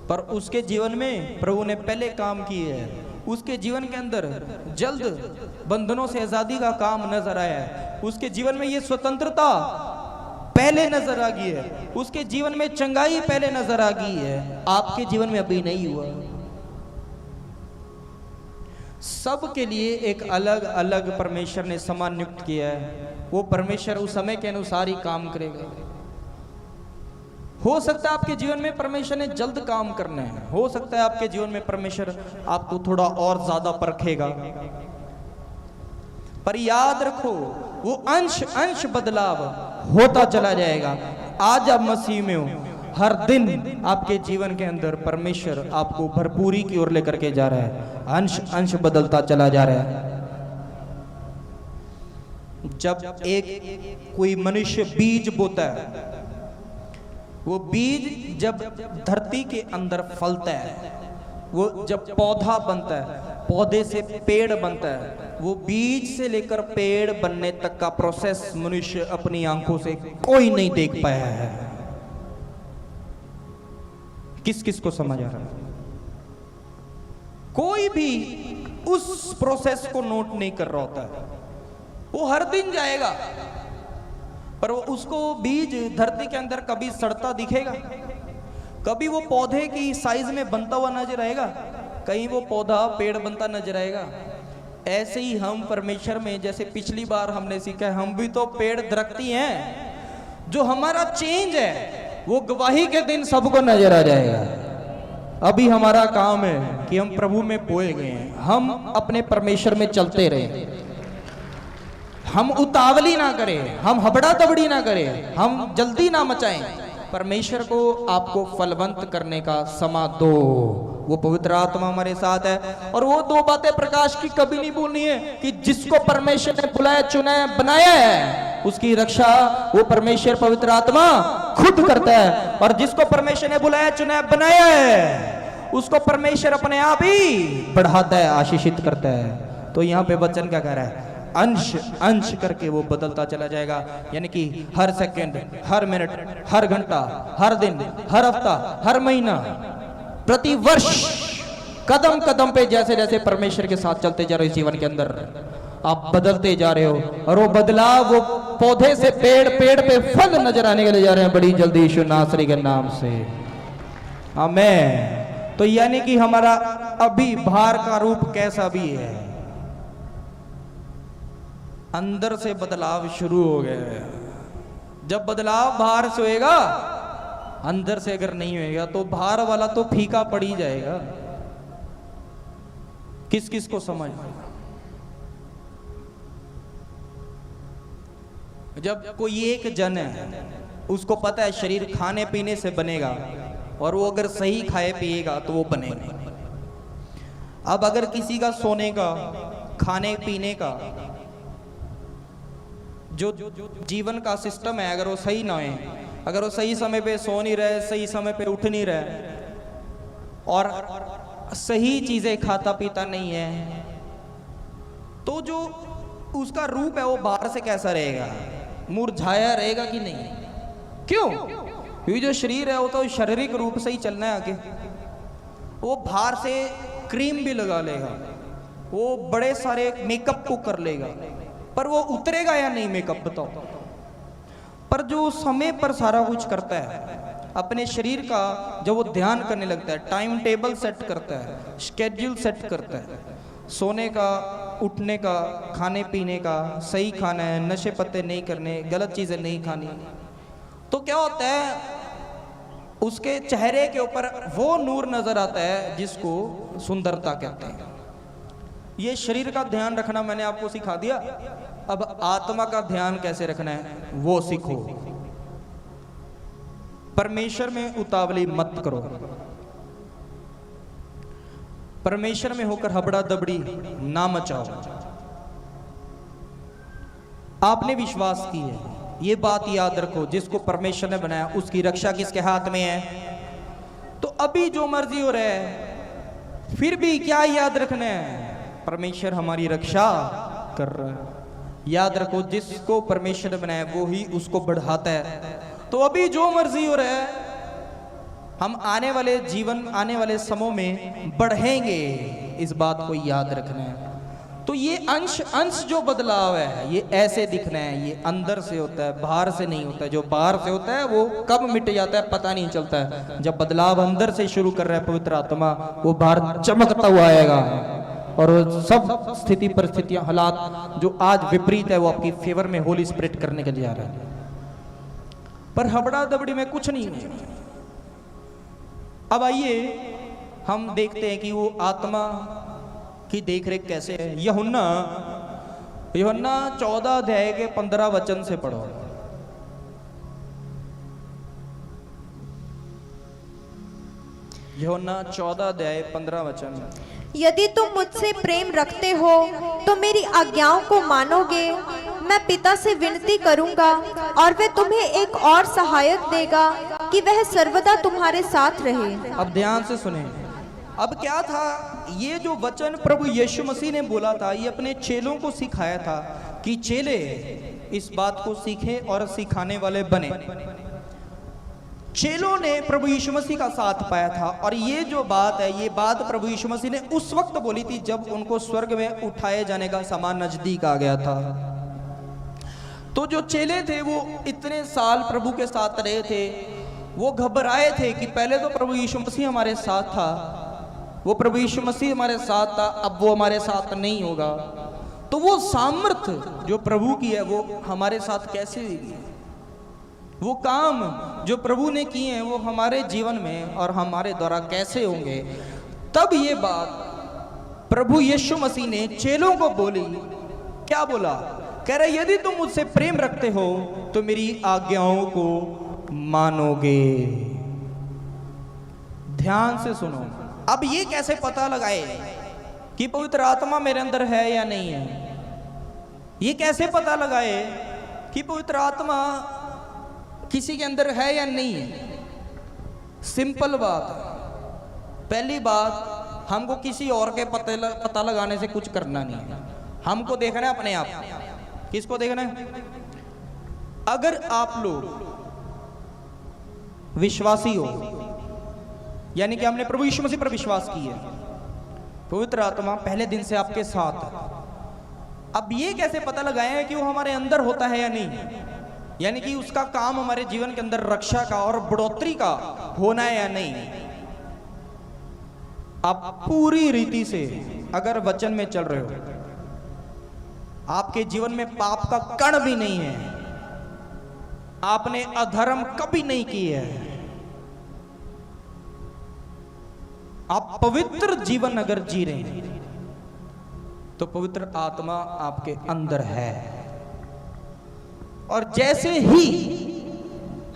पर उसके जीवन में प्रभु ने पहले काम किए है। उसके जीवन के अंदर जल्द बंधनों से आजादी का काम नजर आया है, उसके जीवन में ये स्वतंत्रता पहले नजर आ गई है, उसके जीवन में चंगाई पहले नजर आ गई है। आपके जीवन में अभी नहीं हुआ। सबके लिए एक अलग अलग परमेश्वर ने समय नियुक्त किया है, वो परमेश्वर उस समय के अनुसार ही काम करेगा। हो सकता है आपके जीवन में परमेश्वर ने जल्द काम करना है, हो सकता है आपके जीवन में परमेश्वर आपको थोड़ा और ज्यादा परखेगा, पर याद रखो वो अंश अंश बदलाव होता चला जाएगा। आज आप मसीह में हो, हर दिन आपके जीवन के अंदर परमेश्वर आपको भरपूरी की ओर लेकर के जा रहा है, अंश अंश बदलता चला जा रहा है। जब एक कोई मनुष्य बीज बोता है, वो बीज जब धरती के अंदर फलता है, वो जब पौधा बनता है, पौधे से पेड़ बनता है, वो बीज से लेकर पेड़ बनने तक का प्रोसेस मनुष्य अपनी आंखों से कोई नहीं देख पाया है। किस किस को समझ आ रहा है? कोई भी उस प्रोसेस को नोट नहीं कर रहा होता है। वो हर दिन जाएगा, पर वो उसको बीज धरती के अंदर कभी सड़ता दिखेगा, कभी वो पौधे की साइज में बनता हुआ नजर आएगा, कहीं वो पौधा पेड़ बनता नजर आएगा। ऐसे ही हम परमेश्वर में, जैसे पिछली बार हमने सीखा है, हम भी तो पेड़ दरख्ती हैं। जो हमारा चेंज है वो गवाही के दिन सबको नजर आ जाएगा। अभी हमारा काम है कि हम प्रभु में बोए गए हैं, हम अपने परमेश्वर में चलते रहे, हम उतावली ना करें, हम हबड़ा तबड़ी ना करें, हम जल्दी ना मचाएं। परमेश्वर को आपको फलवंत करने का समय दो। वो पवित्र आत्मा हमारे साथ है, और वो दो बातें प्रकाश की कभी नहीं भूलनी है कि जिसको परमेश्वर ने बुलाया, चुना है, बनाया है, उसकी रक्षा वो परमेश्वर पवित्र आत्मा खुद करता है। और जिसको परमेश्वर ने बुलाया, चुना है, बनाया है, उसको परमेश्वर अपने आप ही बढ़ाता है, आशीषित करता है। तो यहाँ पे वचन क्या कह रहा है? अंश अंश करके वो बदलता चला जाएगा। यानी कि हर सेकंड, हर मिनट, हर घंटा, हर दिन, हर हफ्ता, हर महीना, प्रति वर्ष, कदम कदम पे जैसे जैसे परमेश्वर के साथ चलते जा रहे हो जीवन के अंदर आप बदलते जा रहे हो, और वो बदलाव वो पौधे से पेड़, पेड़ पे फल नजर आने के लिए जा रहे हैं बड़ी जल्दी यीशु नासरी के नाम से। आमीन। तो यानी कि हमारा अभी बाहर का रूप कैसा भी है, अंदर से बदलाव शुरू हो गया। जब बदलाव बाहर से होएगा, अंदर से अगर नहीं होएगा तो बाहर वाला तो फीका पड़ ही जाएगा। किस किस को समझ? जब कोई एक जन है, उसको पता है शरीर खाने पीने से बनेगा, और वो अगर सही खाए पिएगा तो वो बनेगा। अब अगर किसी का सोने का, खाने पीने का जो जीवन का सिस्टम है, अगर वो सही ना है, अगर वो सही समय पे सो नहीं रहे, सही समय पे उठ नहीं रहे, और सही चीजें खाता पीता नहीं है, तो जो उसका रूप है वो बाहर से कैसा रहेगा? मुरझाया रहेगा कि नहीं? क्यों? ये जो शरीर है वो तो शारीरिक रूप से ही चलना है आगे। वो बाहर से क्रीम भी लगा लेगा, वो बड़े सारे मेकअप को कर लेगा, पर वो उतरेगा या नहीं मेकअप? बताओ। पर जो समय पर सारा कुछ करता है, अपने शरीर का जब वो ध्यान करने लगता है, टाइम टेबल सेट करता है, स्केड्यूल सेट करता है, सोने का, उठने का, खाने पीने का, सही खाना है, नशे पत्ते नहीं करने, गलत चीजें नहीं खानी, तो क्या होता है? उसके चेहरे के ऊपर वो नूर नजर आता है जिसको सुंदरता कहते हैं। ये शरीर का ध्यान रखना मैंने आपको सिखा दिया। अब आत्मा का ध्यान कैसे रखना है वो सीखो। परमेश्वर में उतावली मत करो, परमेश्वर में होकर हबड़ा दबड़ी ना मचाओ। आपने विश्वास की है, ये बात याद रखो, जिसको परमेश्वर ने बनाया उसकी रक्षा किसके हाथ में है? तो अभी जो मर्जी हो रहा है, फिर भी क्या याद रखना है? परमेश्वर हमारी रक्षा कर रहा है। याद रखो, जिसको परमेश्वर ने बनाया वो ही उसको बढ़ाता है। तो अभी जो मर्जी हो रहा है, हम आने वाले जीवन, आने वाले समय में बढ़ेंगे, इस बात को याद रखना है। तो ये अंश अंश जो बदलाव है, ये ऐसे दिखना है, ये अंदर से होता है, बाहर से नहीं होता है। जो बाहर से होता है वो कब मिट जाता है पता नहीं चलता है। जब बदलाव अंदर से शुरू कर रहा है पवित्र आत्मा, वो बाहर चमकता हुआ आएगा, और सब स्थिति परिस्थितियां, हालात जो आज विपरीत है वो आपकी फेवर में होली स्पिरिट करने के लिए आ रहा है। पर हबड़ा दबड़ी में कुछ नहीं है। अब आइए हम देखते हैं कि वो आत्मा की देखरेख कैसे है। यूहन्ना 14 अध्याय के 15 वचन से पढ़ो। यूहन्ना 14 अध्याय 15 वचन। यदि तुम मुझसे प्रेम रखते हो तो मेरी आज्ञाओं को मानोगे। मैं पिता से विनती करूंगा और वह तुम्हें एक और सहायक देगा कि वह सर्वदा तुम्हारे साथ रहे। अब ध्यान से सुने। अब क्या था? ये जो वचन प्रभु यीशु मसीह ने बोला था, ये अपने चेलों को सिखाया था कि चेले इस बात को सीखें और सिखाने वाले बने। चेलों ने प्रभु यीशु मसीह का साथ पाया था, और ये जो बात है, ये बात प्रभु यीशु मसीह ने उस वक्त बोली थी जब उनको स्वर्ग में उठाए जाने का समय नजदीक आ गया था। तो जो चेले थे वो इतने साल प्रभु के साथ रहे थे, वो घबराए थे कि पहले तो प्रभु यीशु मसीह हमारे साथ था, वो प्रभु यीशु मसीह हमारे साथ था, अब वो हमारे साथ नहीं होगा। तो वो सामर्थ्य जो प्रभु की है वो हमारे साथ कैसे होगी? वो काम जो प्रभु ने किए हैं वो हमारे जीवन में और हमारे द्वारा कैसे होंगे? तब ये बात प्रभु यीशु मसीह ने चेलों को बोली। क्या बोला? कह रहे यदि तुम मुझसे प्रेम रखते हो तो मेरी आज्ञाओं को मानोगे। ध्यान से सुनो। अब ये कैसे पता लगाए कि पवित्र आत्मा मेरे अंदर है या नहीं है? ये कैसे पता लगाए कि पवित्र आत्मा किसी के अंदर है या नहीं है? सिंपल बात। पहली बात, हमको किसी और के पता लगाने से कुछ करना नहीं है। हमको देखना है अपने आप। किसको देखना है? अगर आप लोग विश्वासी हो, यानी कि हमने प्रभु यीशु मसीह पर विश्वास किया है, पवित्र आत्मा पहले दिन से आपके साथ है। अब ये कैसे पता लगाएं कि वो हमारे अंदर होता है या नहीं, यानी कि उसका काम हमारे जीवन के अंदर रक्षा का और बढ़ोतरी का होना है या नहीं। आप पूरी रीति से अगर वचन में चल रहे हो, आपके जीवन में पाप का कण भी नहीं है, आपने अधर्म कभी नहीं किया है, आप पवित्र जीवन अगर जी रहे हैं, तो पवित्र आत्मा आपके अंदर है। और जैसे ही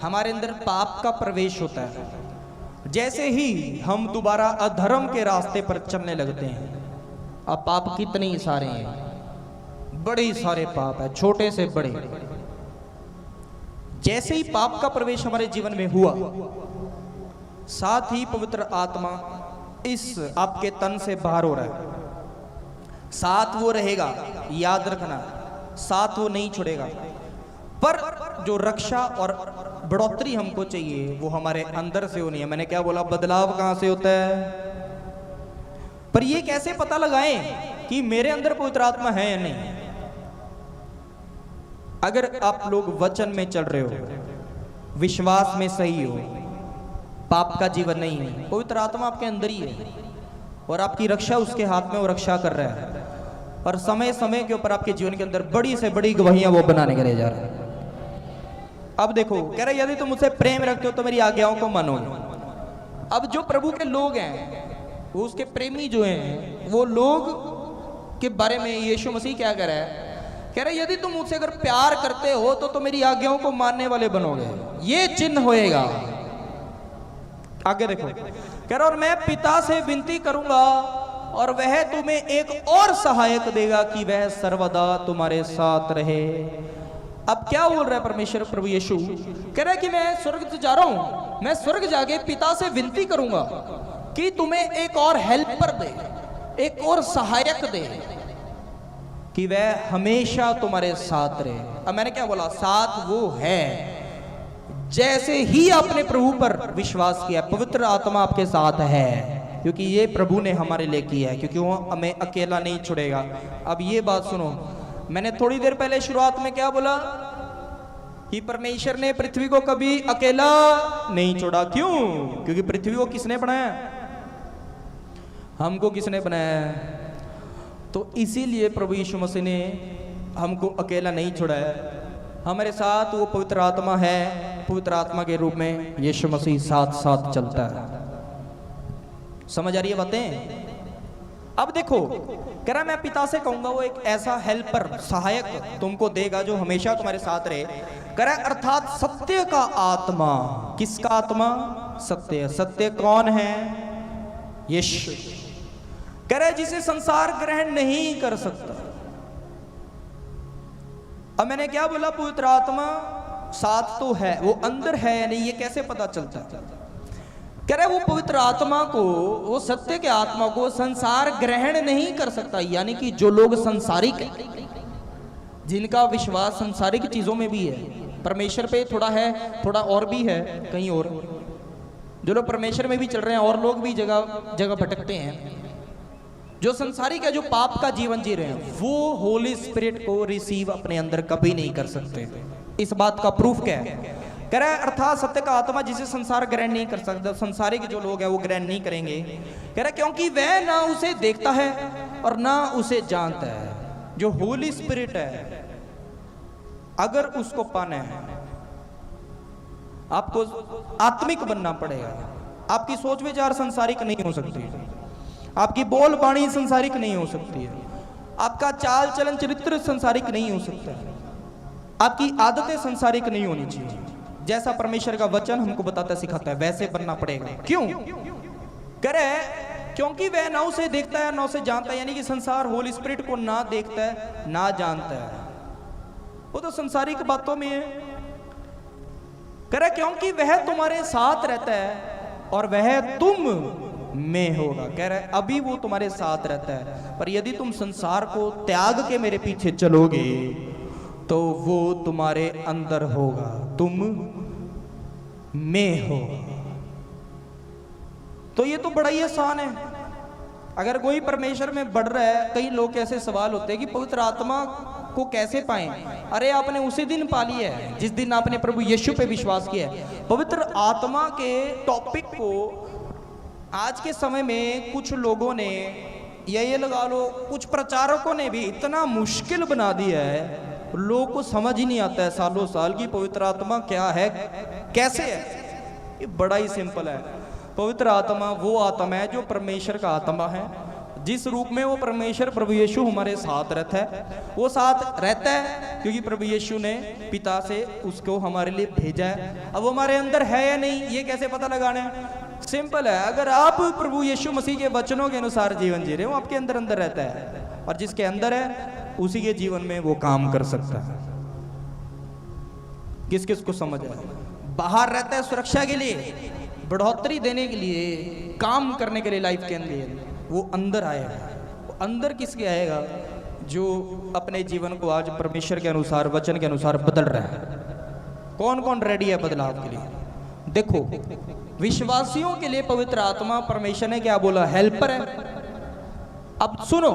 हमारे अंदर पाप का प्रवेश होता है, जैसे ही हम दोबारा अधर्म के रास्ते पर चलने लगते हैं, अब पाप कितने ही सारे हैं, बड़े ही सारे पाप है, छोटे से बड़े। जैसे ही पाप का प्रवेश हमारे जीवन में हुआ, साथ ही पवित्र आत्मा इस आपके तन से बाहर हो रहा है। साथ वो रहेगा, याद रखना, साथ वो नहीं छोड़ेगा, पर जो रक्षा और बढ़ोतरी हमको चाहिए वो हमारे अंदर से होनी है। मैंने क्या बोला? बदलाव कहां से होता है? पर ये कैसे पता लगाएं कि मेरे अंदर पवित्र आत्मा है या नहीं? अगर आप लोग वचन में चल रहे हो, विश्वास में सही हो, पाप का जीवन नहीं है, पवित्र आत्मा आपके अंदर ही है और आपकी रक्षा उसके हाथ में वो रक्षा कर रहा है, और समय समय के ऊपर आपके जीवन के अंदर बड़ी से बड़ी गवाहियां वो बनाने के लिए जा रहा है। अब देखो, कह रहे यदि तुम मुझसे प्रेम रखते हो तो मेरी आज्ञाओं को मानोगे। अब जो प्रभु के लोग हैं, वो उसके प्रेमी जो हैं, वो लोग के बारे में यीशु मसीह क्या कह रहा है? कह रहे यदि तुम मुझसे अगर प्यार करते हो तो मेरी आज्ञाओं को मानने वाले बनोगे, ये चिन्ह होएगा। आगे देखो, कह रहा और मैं पिता से विनती करूंगा और वह तुम्हें एक और सहायक देगा कि वह सर्वदा तुम्हारे साथ रहे। अब क्या बोल रहा है परमेश्वर प्रभु यीशु? कह रहा है कि मैं स्वर्ग से जा रहा हूं, मैं स्वर्ग जाके पिता से विनती करूंगा कि तुम्हें एक और हेल्पर दे, एक और सहायक दे, कि वह हमेशा तुम्हारे साथ रहे। अब मैंने क्या बोला? साथ वो है। जैसे ही आपने प्रभु पर विश्वास किया, पवित्र आत्मा आपके साथ है, क्योंकि ये प्रभु ने हमारे लिए किया है, क्योंकि वो हमें अकेला नहीं छोड़ेगा। अब ये बात सुनो, मैंने थोड़ी देर पहले शुरुआत में क्या बोला? कि परमेश्वर ने पृथ्वी को कभी अकेला नहीं छोड़ा। क्यों? क्योंकि पृथ्वी को किसने बनाया? हमको किसने बनाया? तो इसीलिए प्रभु यीशु मसीह ने हमको अकेला नहीं छोड़ा है, हमारे साथ वो पवित्र आत्मा है। पवित्र आत्मा के रूप में यीशु मसीह साथ साथ चलता है। समझ आ रही है बातें? अब देखो, कह रहा मैं पिता से कहूंगा वो एक ऐसा हेल्पर, सहायक तुमको देगा जो हमेशा तुम्हारे साथ रहे। कह रहा अर्थात सत्य का आत्मा। किसका आत्मा? सत्य। सत्य कौन है? यीशु। कह रहा है जिसे संसार ग्रहण नहीं कर सकता। अब मैंने क्या बोला? पवित्र आत्मा साथ तो है, वो अंदर है या नहीं ये कैसे पता चलता? कह रहा है वो पवित्र आत्मा को, वो सत्य के आत्मा को संसार ग्रहण नहीं कर सकता। यानी कि जो लोग संसारिक हैं, जिनका विश्वास संसारिक चीजों में भी है, परमेश्वर पे थोड़ा है, थोड़ा और भी है कहीं और, जो लोग परमेश्वर में भी चल रहे हैं और लोग भी जगह जगह भटकते हैं, जो संसारिक है, जो पाप का जीवन जी रहे हैं, वो होली स्पिरिट को रिसीव अपने अंदर कभी नहीं कर सकते। इस बात का प्रूफ क्या है? कह रहा है अर्थात सत्य का आत्मा जिसे संसार ग्रहण नहीं कर सकता। संसारिक जो लोग हैं वो ग्रहण नहीं करेंगे। कह रहा है क्योंकि वह ना उसे देखता है और ना उसे जानता है। जो होली स्पिरिट है, अगर उसको पाना है, आपको आत्मिक बनना पड़ेगा। आपकी सोच विचार संसारिक नहीं हो सकती, आपकी बोल बाणी संसारिक नहीं हो सकती है, आपका चाल चलन चरित्र संसारिक नहीं हो सकता, आपकी आदतें संसारिक नहीं होनी चाहिए। जैसा परमेश्वर का वचन हमको बताता सिखाता है वैसे बनना पड़ेगा। क्यों? कह रहे क्योंकि वह ना उसे देखता है ना उसे जानता है। यानी कि संसार होली स्पिरिट को ना देखता है ना जानता है, वो तो संसारिक बातों में है। कह रहे क्योंकि वह तुम्हारे साथ रहता है और वह तुम में होगा। कह रहा है अभी वो तुम्हारे साथ रहता है, पर यदि तुम संसार को त्याग के मेरे पीछे चलोगे तो वो तुम्हारे अंदर होगा, तुम में हो। तो ये तो बड़ा ही आसान है। अगर कोई परमेश्वर में बढ़ रहा है, कई लोग ऐसे सवाल होते हैं कि पवित्र आत्मा को कैसे पाएं? अरे आपने उसी दिन पा लिया है जिस दिन आपने प्रभु यीशु पे विश्वास किया है। पवित्र आत्मा के टॉपिक को आज के समय में कुछ लोगों ने, या ये लगा लो कुछ प्रचारकों ने भी इतना मुश्किल बना दिया है, लोगों को समझ ही नहीं आता है सालों साल की पवित्र आत्मा क्या है, कैसे है। ये बड़ा ही सिंपल है। पवित्र आत्मा वो आत्मा है जो परमेश्वर का आत्मा है, जिस रूप में वो परमेश्वर प्रभु यीशु हमारे साथ रहता है। वो साथ रहता है क्योंकि प्रभु यीशु ने पिता से उसको हमारे लिए भेजा है। अब वो हमारे अंदर है या नहीं ये कैसे पता लगाना है? सिंपल है, अगर आप प्रभु यीशु मसीह के वचनों के अनुसार जीवन जी रहे हो, आपके अंदर अंदर रहता है, और जिसके अंदर है उसी के जीवन में वो काम कर सकता है। किस किस को समझ है? बाहर रहता है सुरक्षा के लिए, बढ़ोतरी देने के लिए, काम करने के लिए लाइफ के अंदर, वो अंदर आएगा। वो अंदर किसके आएगा? जो अपने जीवन को आज परमेश्वर के अनुसार, वचन के अनुसार बदल रहा है। कौन कौन रेडी है बदलाव के लिए? देखो, विश्वासियों के लिए पवित्र आत्मा, परमेश्वर ने क्या बोला? हेल्पर है। अब सुनो,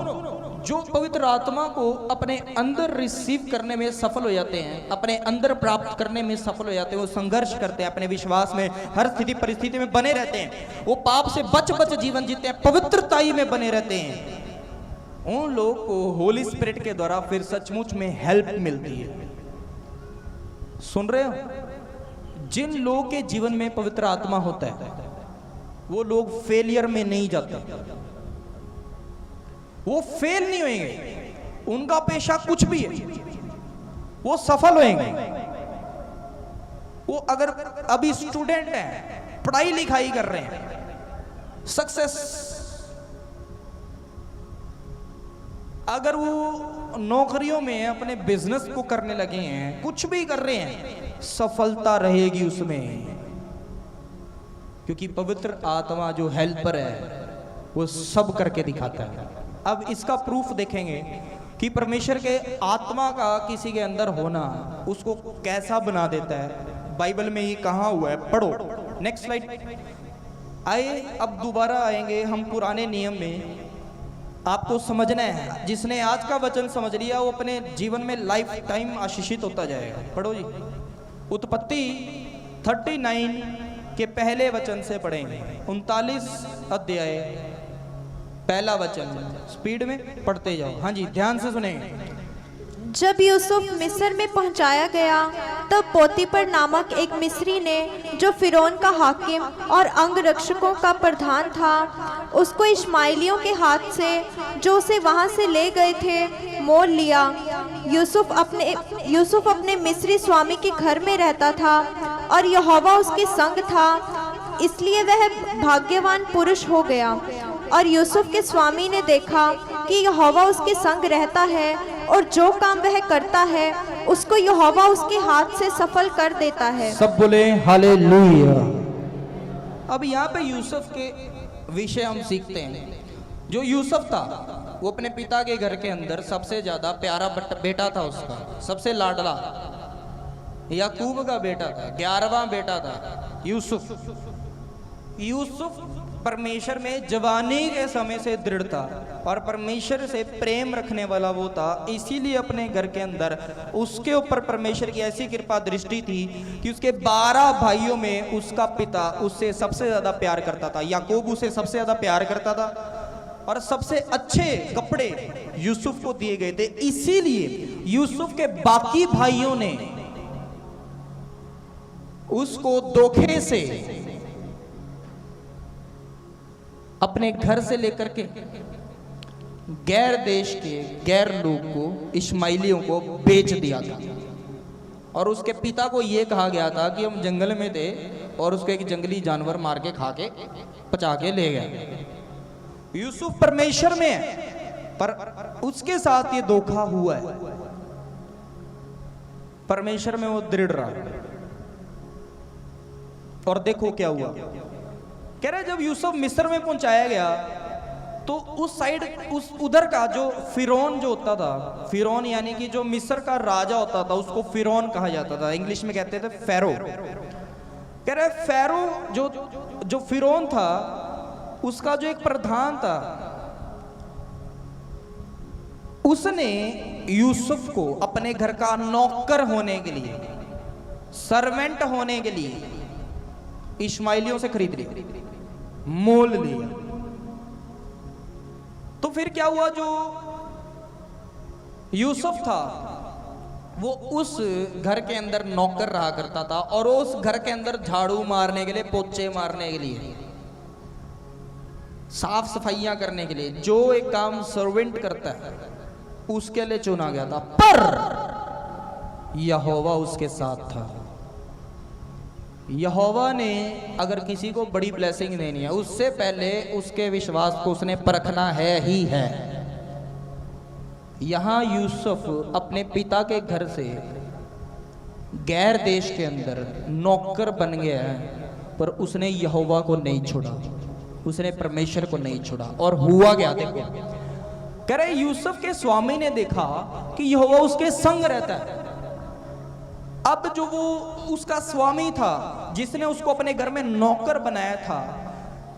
जो पवित्र आत्मा को अपने अंदर रिसीव करने में सफल हो जाते हैं, अपने अंदर प्राप्त करने में सफल हो जाते हैं, वो संघर्ष करते हैं, अपने विश्वास में हर स्थिति परिस्थिति में बने रहते हैं, वो पाप से बच बच जीवन जीते हैं, पवित्रताई में बने रहते हैं। उन लोग को होली स्पिरिट के द्वारा फिर सचमुच में हेल्प मिलती है। सुन रहे हो? जिन लोगों के जीवन में पवित्र आत्मा होता है वो लोग फेलियर में नहीं जाते, वो फेल नहीं होंगे। उनका पेशा कुछ भी है, वो सफल होंगे। वो अगर अभी स्टूडेंट हैं, पढ़ाई लिखाई कर रहे हैं, सक्सेस, अगर वो नौकरियों में अपने बिजनेस को करने लगे हैं, कुछ भी कर रहे हैं, सफलता रहेगी उसमें, क्योंकि पवित्र आत्मा जो हेल्पर है वो सब करके दिखाता है। अब इसका प्रूफ देखेंगे कि परमेश्वर के आत्मा का किसी के अंदर होना उसको कैसा बना देता है। बाइबल में ये कहाँ हुआ है, पढ़ो। नेक्स्ट स्लाइड आइए। अब दोबारा आएंगे हम पुराने नियम में। आपको समझना है, जिसने आज का वचन समझ लिया वो अपने जीवन में लाइफ टाइम आशीषित होता जाएगा। पढ़ो जी, उत्पत्ति 39 के पहले वचन से पढ़ेंगे। 39 अध्याय पहला वचन, स्पीड में पढ़ते जाओ। हाँ जी, ध्यान से सुनेंगे। जब यूसुफ मिस्र में पहुंचाया गया तब पोतीपर नामक एक मिस्री ने, जो फिरौन का हाकिम और अंगरक्षकों का प्रधान था, उसको इश्माइलियों के हाथ से, जो उसे वहां से ले गए थे, मोल लिया। यूसुफ अपने मिस्री स्वामी के घर में रहता था और यहोवा उसके संग था, इसलिए वह भाग्यवान पुरुष हो गया। और यूसुफ के स्वामी ने देखा कि यहोवा उसके संग रहता है और जो काम वह करता है उसको यहोवा उसके हाथ से सफल कर देता है। सब बोले हालेलुया। अब यहाँ पे यूसुफ के विषय हम सीखते हैं। जो यूसुफ था वो अपने पिता के घर के अंदर सबसे ज्यादा प्यारा बेटा था, उसका सबसे लाडला याकूब का बेटा था, 11वां बेटा था यूसुफ। यूसुफ परमेश्वर में जवानी के समय से दृढ़ था और परमेश्वर से प्रेम रखने वाला वो था, इसीलिए अपने घर के अंदर उसके ऊपर परमेश्वर की ऐसी कृपा दृष्टि थी कि उसके 12 भाइयों में उसका पिता उससे सबसे ज्यादा प्यार करता था। याकूब उसे सबसे ज्यादा प्यार करता था और सबसे अच्छे कपड़े यूसुफ को दिए गए थे। इसीलिए यूसुफ के बाकी भाइयों ने उसको धोखे से अपने घर से लेकर के गैर देश के गैर लोग को, इश्माइलियों को बेच दिया था। और उसके पिता को यह कहा गया था कि हम जंगल में थे और उसको एक जंगली जानवर मार के खा के पचा के ले गए। यूसुफ परमेश्वर में है पर उसके साथ ये धोखा हुआ है। परमेश्वर में वो दृढ़ रहा और देखो क्या हुआ कह रहे जब यूसुफ मिस्र में पहुंचाया गया तो उस साइड उस उधर का जो फिरौन जो होता था, फिरौन यानी कि जो मिस्र का राजा होता था उसको फिरौन कहा जाता था, इंग्लिश में कहते थे फेरो। कह रहे फेरो जो फिरौन था उसका जो एक प्रधान था, उसने यूसुफ को अपने घर का नौकर होने के लिए, सर्वेंट होने के लिए इश्माइलियों से खरीद लिया, मोल लिया। तो फिर क्या हुआ, जो यूसुफ था वो उस घर के अंदर नौकर रहा करता था और उस घर के अंदर झाड़ू मारने के लिए, पोछे मारने के लिए, साफ सफाइयां करने के लिए, जो एक काम सर्वेंट करता है उसके लिए चुना गया था। पर यहोवा उसके साथ था। यहोवा ने अगर किसी को बड़ी ब्लेसिंग देनी है उससे पहले उसके विश्वास को उसने परखना है ही है। यहां यूसुफ अपने पिता के घर से गैर देश के अंदर नौकर बन गया है, पर उसने यहोवा को नहीं छोड़ा, उसने परमेश्वर को नहीं छोड़ा। और हुआ क्या देखो, कह रहे यूसुफ के स्वामी ने देखा कि यहोवा उसके संग रहता है। अब जो वो उसका स्वामी था जिसने उसको अपने घर में नौकर बनाया था,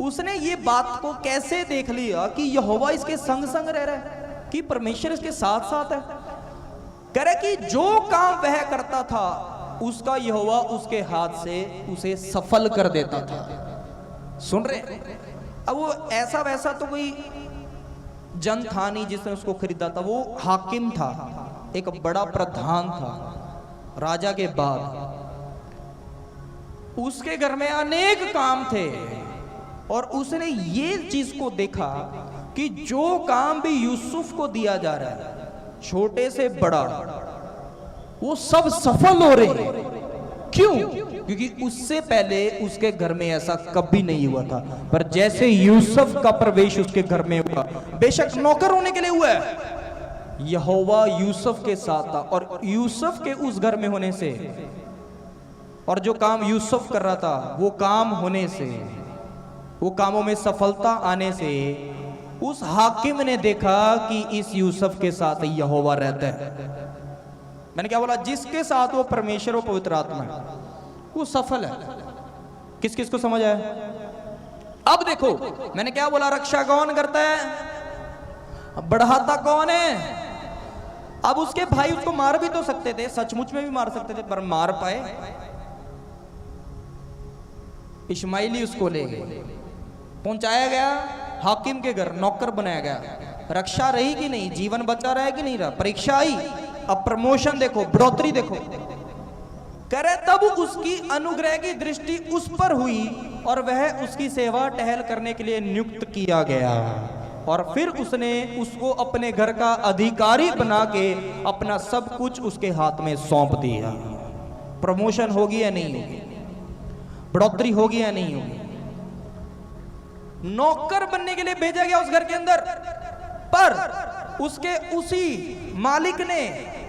उसने ये बात को कैसे देख लिया कि यहोवा इसके संग संग रह रहा है, कि परमेश्वर इसके साथ साथ है। कह रहे कि जो काम वह करता था उसका यहोवा उसके हाथ से उसे सफल कर देता था। सुन रहे? अब वो ऐसा वैसा तो कोई जन था नहीं जिसने उसको खरीदा था, वो हाकिम था, एक बड़ा प्रधान था राजा के बाद। उसके घर में अनेक काम थे और उसने ये चीज को देखा कि जो काम भी यूसुफ को दिया जा रहा है, छोटे से बड़ा, वो सब सफल हो रहे हैं। क्यों? क्योंकि उससे पहले उसके घर में ऐसा कभी नहीं हुआ था। पर जैसे यूसुफ का प्रवेश उसके घर में हुआ, बेशक नौकर होने के लिए हुआ है, यहोवा यूसुफ के साथ था। और यूसुफ के उस घर में होने से और जो काम यूसुफ कर रहा था वो काम होने से, वो कामों में सफलता आने से उस हाकिम ने देखा कि इस यूसुफ के साथ यहोवा रहता है। मैंने क्या बोला? जिसके साथ वो परमेश्वर और पवित्र आत्मा है वो सफल है। किस किस को समझ आया? अब देखो मैंने क्या बोला, रक्षा कौन करता है, बढ़ाता कौन है। अब उसके भाई उसको मार भी तो सकते थे, सचमुच में भी मार सकते थे, पर मार पाए? इश्माइली उसको ले गए, पहुंचाया गया हाकिम के घर, नौकर बनाया गया। रक्षा रही कि नहीं, जीवन बचा रहा है कि नहीं रहा, परीक्षा आई, अब प्रमोशन देखो, बढ़ोतरी देखो। कह रहे तब उसकी अनुग्रह की दृष्टि उस पर हुई और वह उसकी सेवा टहल करने के लिए नियुक्त किया गया। और फिर उसने उसको अपने घर का अधिकारी बना के अपना सब कुछ उसके हाथ में सौंप दिया। प्रमोशन होगी या नहीं होगी, बढ़ोतरी होगी या नहीं होगी। नौकर बनने के लिए भेजा गया उस घर के अंदर, पर उसके उसी मालिक ने,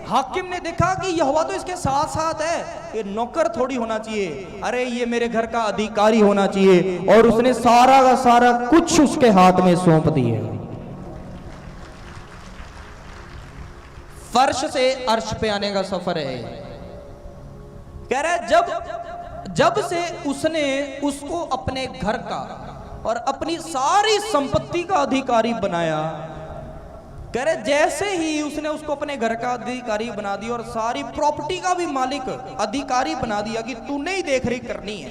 हाकिम ने देखा कि यहोवा तो इसके साथ साथ है, ये नौकर थोड़ी होना चाहिए, अरे ये मेरे घर का अधिकारी होना चाहिए। और उसने सारा का सारा कुछ उसके हाथ में सौंप दिए। फर्श से अर्श पे आने का सफर है। कह रहा है जब से उसने उसको अपने घर का और अपनी सारी संपत्ति का अधिकारी बनाया, कह रहे जैसे ही उसने उसको अपने घर का अधिकारी बना दिया और सारी प्रॉपर्टी का भी मालिक अधिकारी बना दिया कि तूने ही देख रेख करनी है,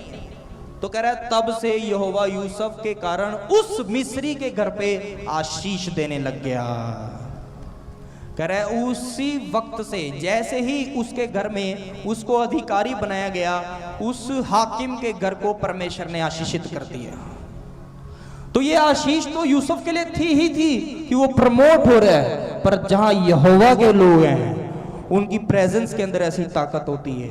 तो कह रहा है तब से यहोवा यूसुफ के कारण उस मिस्री के घर पे आशीष देने लग गया। कह रहा है उसी वक्त से जैसे ही उसके घर में उसको अधिकारी बनाया गया, उस हाकिम के घर को परमेश्वर ने आशीषित कर दिया। तो ये आशीष तो यूसुफ के लिए थी ही थी कि वो प्रमोट हो रहा है, पर जहां यहोवा के लोग हैं उनकी प्रेजेंस के अंदर ऐसी ताकत होती है,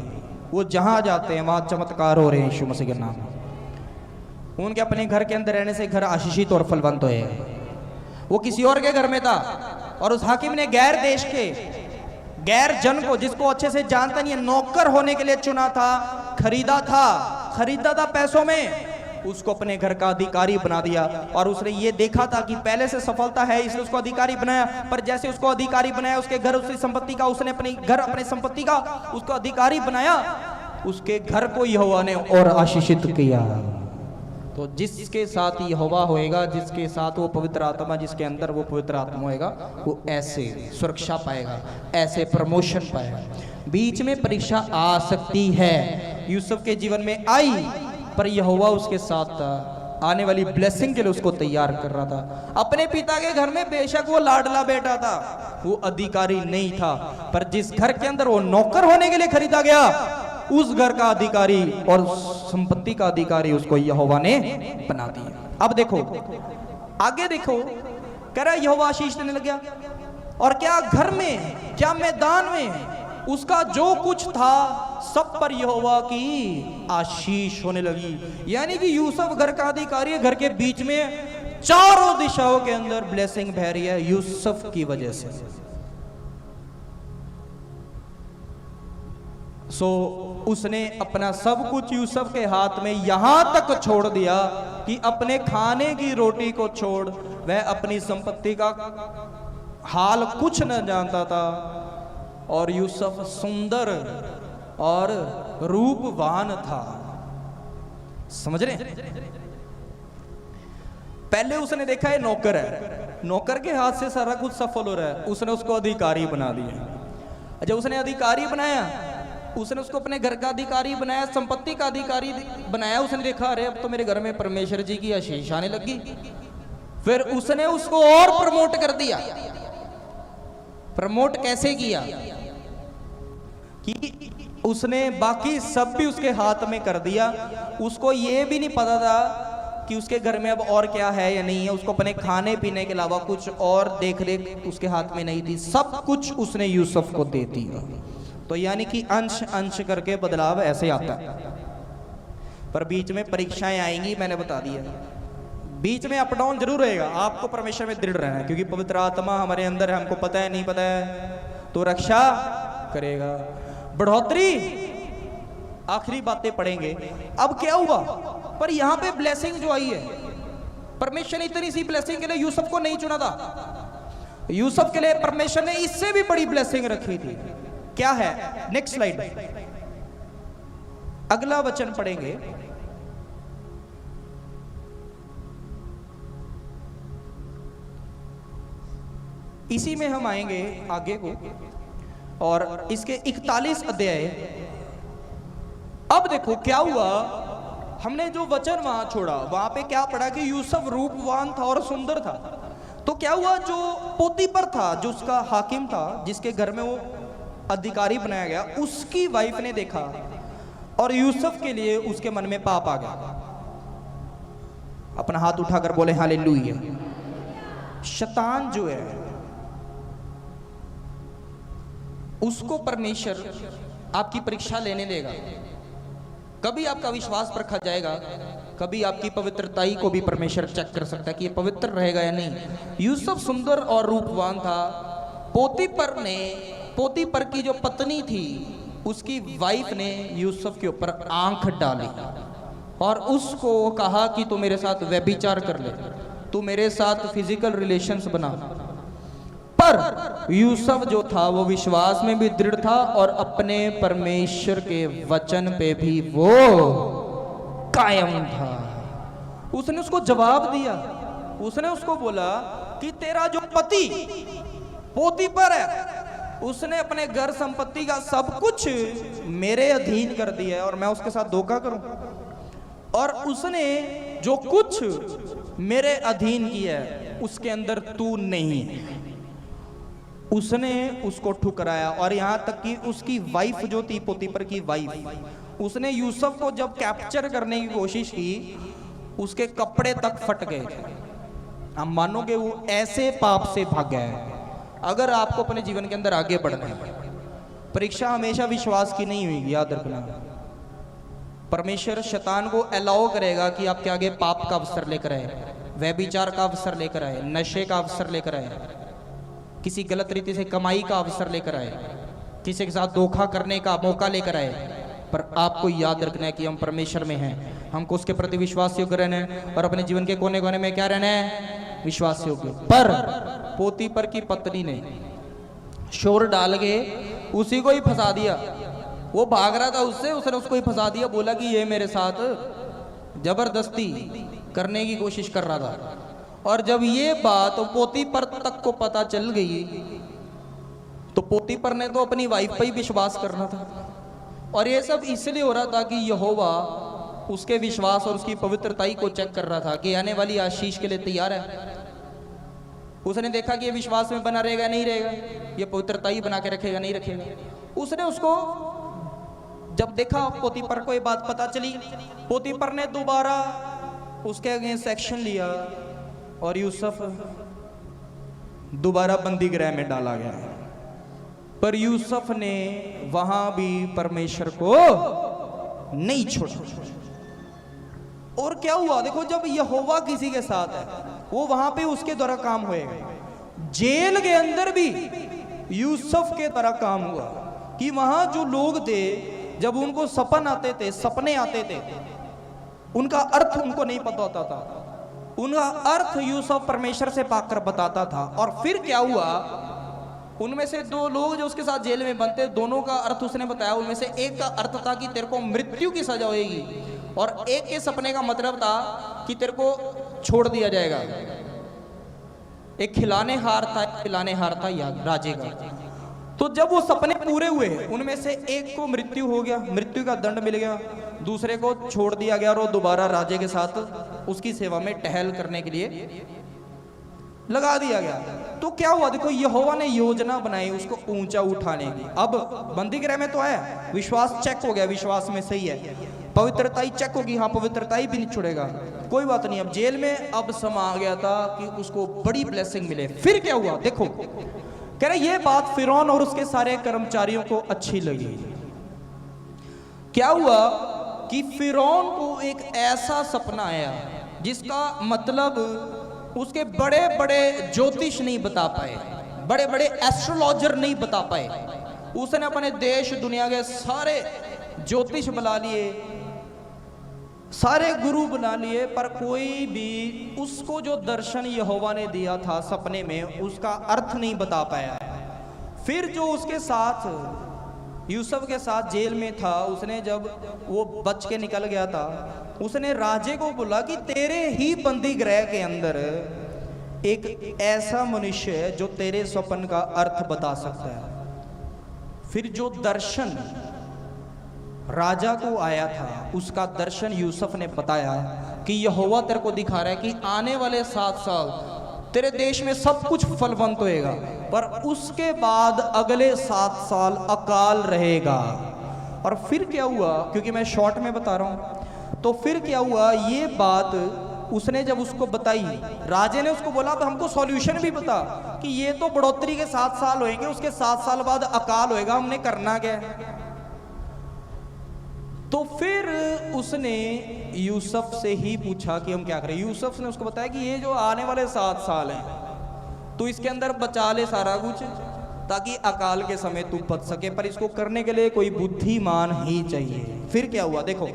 वो जहां जाते हैं वहां चमत्कार हो रहे हैं यीशु मसीह के नाम। उनके अपने घर के अंदर रहने से घर आशीषित और फलवंत हुए। वो किसी और के घर में था और उस हाकिम ने गैर देश के गैर जन को, जिसको अच्छे से जानता नहीं है, नौकर होने के लिए चुना था, खरीदा था पैसों में। उसको अपने घर का अधिकारी बना दिया। और उसने ये देखा था कि पहले से सफलता है इसलिए उसको अधिकारी बनाया, पर जैसे उसको अधिकारी बनाया उसके घर उसकी संपत्ति का, उसने अपने घर अपने संपत्ति का उसको अधिकारी बनाया, उसके घर को यहोवा ने और आशीषित किया। तो जिसके साथ यहोवा होएगा, जिसके साथ वो पवित्र आत्मा, जिसके अंदर वो पवित्र आत्मा होएगा, वो ऐसे सुरक्षा पाएगा, ऐसे प्रमोशन पाएगा। बीच में परीक्षा आ सकती है, यूसुफ के जीवन में आई, पर यहोवा उसके साथ था, आने वाली ब्लेसिंग के लिए उसको तैयार कर रहा था। अपने पिता के घर में बेशक वो लाडला बेटा था, वो अधिकारी नहीं था, पर जिस घर के अंदर वो नौकर होने के लिए खरीदा गया, उस घर का अधिकारी और संपत्ति का अधिकारी उसको यहोवा ने बना दिया। अब देखो आगे देखो, कह रहा यहोवा आशीष देने लग गया। और क्या घर में, क्या मैदान में उसका जो कुछ था सब पर यहोवा की आशीष होने लगी। यानी कि यूसुफ घर का अधिकारी है, घर के बीच में चारों दिशाओं के अंदर ब्लेसिंग बह रही है यूसुफ की वजह से। उसने अपना सब कुछ यूसुफ के हाथ में यहां तक छोड़ दिया कि अपने खाने की रोटी को छोड़ वह अपनी संपत्ति का हाल कुछ न जानता था। और यूसुफ सुंदर और रूपवान था, समझ रहे? पहले उसने देखा है नौकर है, नौकर के हाथ से सारा कुछ सफल हो रहा है, उसने उसको अधिकारी बना दिया। जब उसने अधिकारी बनाया, उसने उसको अपने घर का अधिकारी बनाया, संपत्ति का अधिकारी बनाया, उसने देखा अरे अब तो मेरे घर में परमेश्वर जी की आशीष आने लगी। फिर उसने उसको और प्रमोट कर दिया। प्रमोट कैसे किया कि उसने बाकी सब भी उसके हाथ में कर दिया। उसको ये भी नहीं पता था कि उसके घर में अब और क्या है या नहीं है, उसको अपने खाने पीने के अलावा कुछ और देख रेख उसके हाथ में नहीं थी, सब कुछ उसने यूसुफ को दे दिया। तो यानी कि अंश अंश करके बदलाव ऐसे आता है। पर बीच में परीक्षाएं आएंगी, मैंने बता दिया, बीच में अप डाउन जरूर रहेगा। आपको परमेश्वर में दृढ़ रहना है, क्योंकि पवित्र आत्मा हमारे अंदर है, हमको पता है नहीं पता है तो रक्षा करेगा। बढ़ोतरी आखिरी बातें पढ़ेंगे। अब क्या हुआ, पर यहां पे ब्लेसिंग जो आई है, परमेश्वर ने इतनी सी ब्लेसिंग के लिए यूसुफ को नहीं चुना था। यूसुफ के लिए परमेश्वर ने इससे भी बड़ी ब्लेसिंग रखी थी। क्या है? नेक्स्ट स्लाइड, अगला वचन पढ़ेंगे। इसी में हम आएंगे आगे को, और इसके 41 अध्याय। अब देखो क्या हुआ, हमने जो वचन वहां छोड़ा, वहां पे क्या पढ़ा कि यूसुफ रूपवान था और सुंदर था। तो क्या हुआ, जो पोतीपर था, जो उसका हाकिम था, जिसके घर में वो अधिकारी बनाया गया, उसकी वाइफ ने देखा और यूसुफ के लिए उसके मन में पाप आ गया। अपना हाथ उठाकर बोले हालेलुया। शैतान जो है उसको परमेश्वर आपकी परीक्षा लेने देगा। कभी आपका विश्वास परखा जाएगा, कभी आपकी पवित्रताई को भी परमेश्वर चेक कर सकता है कि ये पवित्र रहेगा या नहीं। यूसुफ सुंदर और रूपवान था। पोतीपर की जो पत्नी थी, उसकी वाइफ ने यूसुफ के ऊपर आंख डाली और उसको कहा कि तू मेरे साथ व्यभिचार कर ले, तू मेरे साथ फिजिकल रिलेशंस बना। पर यूसुफ जो था वो विश्वास में भी दृढ़ था और अपने परमेश्वर के वचन पे भी वो कायम था। उसने उसको जवाब दिया, उसने उसको बोला कि तेरा जो पति पोतीपर है, उसने अपने घर संपत्ति का सब कुछ मेरे अधीन कर दिया है और मैं उसके साथ धोखा करूं, और उसने जो कुछ मेरे अधीन किया है उसके अंदर तू नहीं है। उसने उसको ठुकराया। और यहां तक कि उसकी वाइफ जो थी, पोतीपर की वाइफ, उसने यूसुफ को जब कैप्चर करने की कोशिश की, उसके कपड़े तक फट गए। आप मानोगे वो ऐसे पाप से भाग गया है। अगर आपको अपने जीवन के अंदर आगे बढ़ना है, परीक्षा हमेशा विश्वास की नहीं हुई, याद रखना। परमेश्वर शैतान को अलाउ करेगा कि आपके आगे पाप का अवसर लेकर आए, व्यभिचार का अवसर लेकर आए, नशे का अवसर लेकर आए, किसी गलत रीति से कमाई का अवसर लेकर आए, किसी के साथ धोखा करने का मौका लेकर आए। पर आपको याद रखना है कि हम परमेश्वर में हैं। हमको उसके प्रति विश्वास योग्य रहना है और अपने जीवन के कोने कोने में क्या रहना है, विश्वास योग्य। पर पोतीपर की पत्नी ने शोर डाल के उसी को ही फंसा दिया। वो भाग रहा था उससे, उसने उसको ही फंसा दिया, बोला कि ये मेरे साथ जबरदस्ती करने की कोशिश कर रहा था। और जब ये बात पोतीपर तक को पता चल गई तो पोतीपर ने तो अपनी वाइफ पर ही विश्वास करना था। और ये सब इसलिए हो रहा था कि यहोवा उसके विश्वास और उसकी पवित्रताई को चेक कर रहा था कि आने वाली आशीष के लिए तैयार है। उसने देखा कि ये विश्वास में बना रहेगा नहीं रहेगा, ये पवित्रताई बना के रखेगा नहीं रखेगा। उसने उसको जब देखा, पोतीपर को ये बात पता चली, पोतीपर ने दोबारा उसके अगेंस्ट एक्शन लिया और यूसुफ दोबारा बंदी गृह में डाला गया। पर यूसुफ ने वहां भी परमेश्वर को नहीं छोड़ा। और क्या हुआ देखो, जब यहोवा किसी के साथ है वो वहां पे उसके द्वारा काम होएगा। जेल के अंदर भी यूसुफ के द्वारा काम हुआ कि वहां जो लोग थे, जब उनको सपने आते थे, उनका अर्थ उनको नहीं पता होता था। उनका अर्थ यूसुफ परमेश्वर से पाकर बताता था। और फिर क्या हुआ, उनमें से दो लोग जो उसके साथ जेल में बनते, दोनों का अर्थ उसने बताया। उनमें से एक का अर्थ था कि तेरे को मृत्यु की सजा होगी, और एक के सपने का मतलब था कि तेरे को छोड़ दिया जाएगा। एक खिलाने हार था राजे का। तो जब वो सपने पूरे हुए, उनमें से एक को मृत्यु हो गया, मृत्यु का दंड मिल गया, दूसरे को छोड़ दिया गया और वो दोबारा राजे के साथ उसकी सेवा में टहल करने के लिए लगा दिया गया। तो क्या हुआ देखो, यहोवा ने योजना बनाई उसको ऊंचा उठाने की। अब बंदी गृह में तो आया, विश्वास चेक हो गया, विश्वास में सही है, पवित्रताई चेक होगी, हाँ पवित्रताई भी नहीं छोड़ेगा, कोई बात नहीं। अब जेल में अब समा आ गया था कि उसको बड़ी ब्लेसिंग मिले। फिर क्या हुआ देखो, कह रहे ये बात फिरौन और उसके सारे कर्मचारियों को अच्छी लगी। क्या हुआ कि फिरौन को एक ऐसा सपना आया जिसका मतलब उसके बड़े बड़े ज्योतिष नहीं बता पाए, बड़े बड़े एस्ट्रोलॉजर नहीं बता पाए। उसने अपने देश दुनिया के सारे ज्योतिष बुला लिए, सारे गुरु बना लिए, पर कोई भी उसको जो दर्शन यहोवा ने दिया था सपने में उसका अर्थ नहीं बता पाया। फिर जो उसके साथ यूसुफ के साथ जेल में था, उसने जब वो बच के निकल गया था, उसने राजे को बोला कि तेरे ही बंदी गृह के अंदर एक ऐसा मनुष्य है जो तेरे स्वप्न का अर्थ बता सकता है। फिर जो दर्शन राजा को आया था उसका दर्शन यूसुफ ने बताया कि यहोवा तेरे को दिखा रहा है कि आने वाले 7 साल तेरे देश में सब कुछ फलवंत होएगा, पर उसके बाद अगले 7 साल अकाल रहेगा। और फिर क्या हुआ, क्योंकि मैं शॉर्ट में बता रहा हूं, तो फिर क्या हुआ, ये बात उसने जब उसको बताई, राजे ने उसको बोला तो हमको सॉल्यूशन भी बता कि ये तो बढ़ोतरी के 7 साल होंगे, उसके 7 साल बाद अकाल होएगा, हमने करना क्या है। तो फिर उसने यूसुफ से ही पूछा कि हम क्या करें। यूसुफ ने उसको बताया कि ये जो आने वाले 7 साल हैं तो इसके अंदर बचा ले सारा कुछ, ताकि अकाल के समय तू बच सके, पर इसको करने के लिए कोई बुद्धिमान ही चाहिए। फिर क्या हुआ देखो,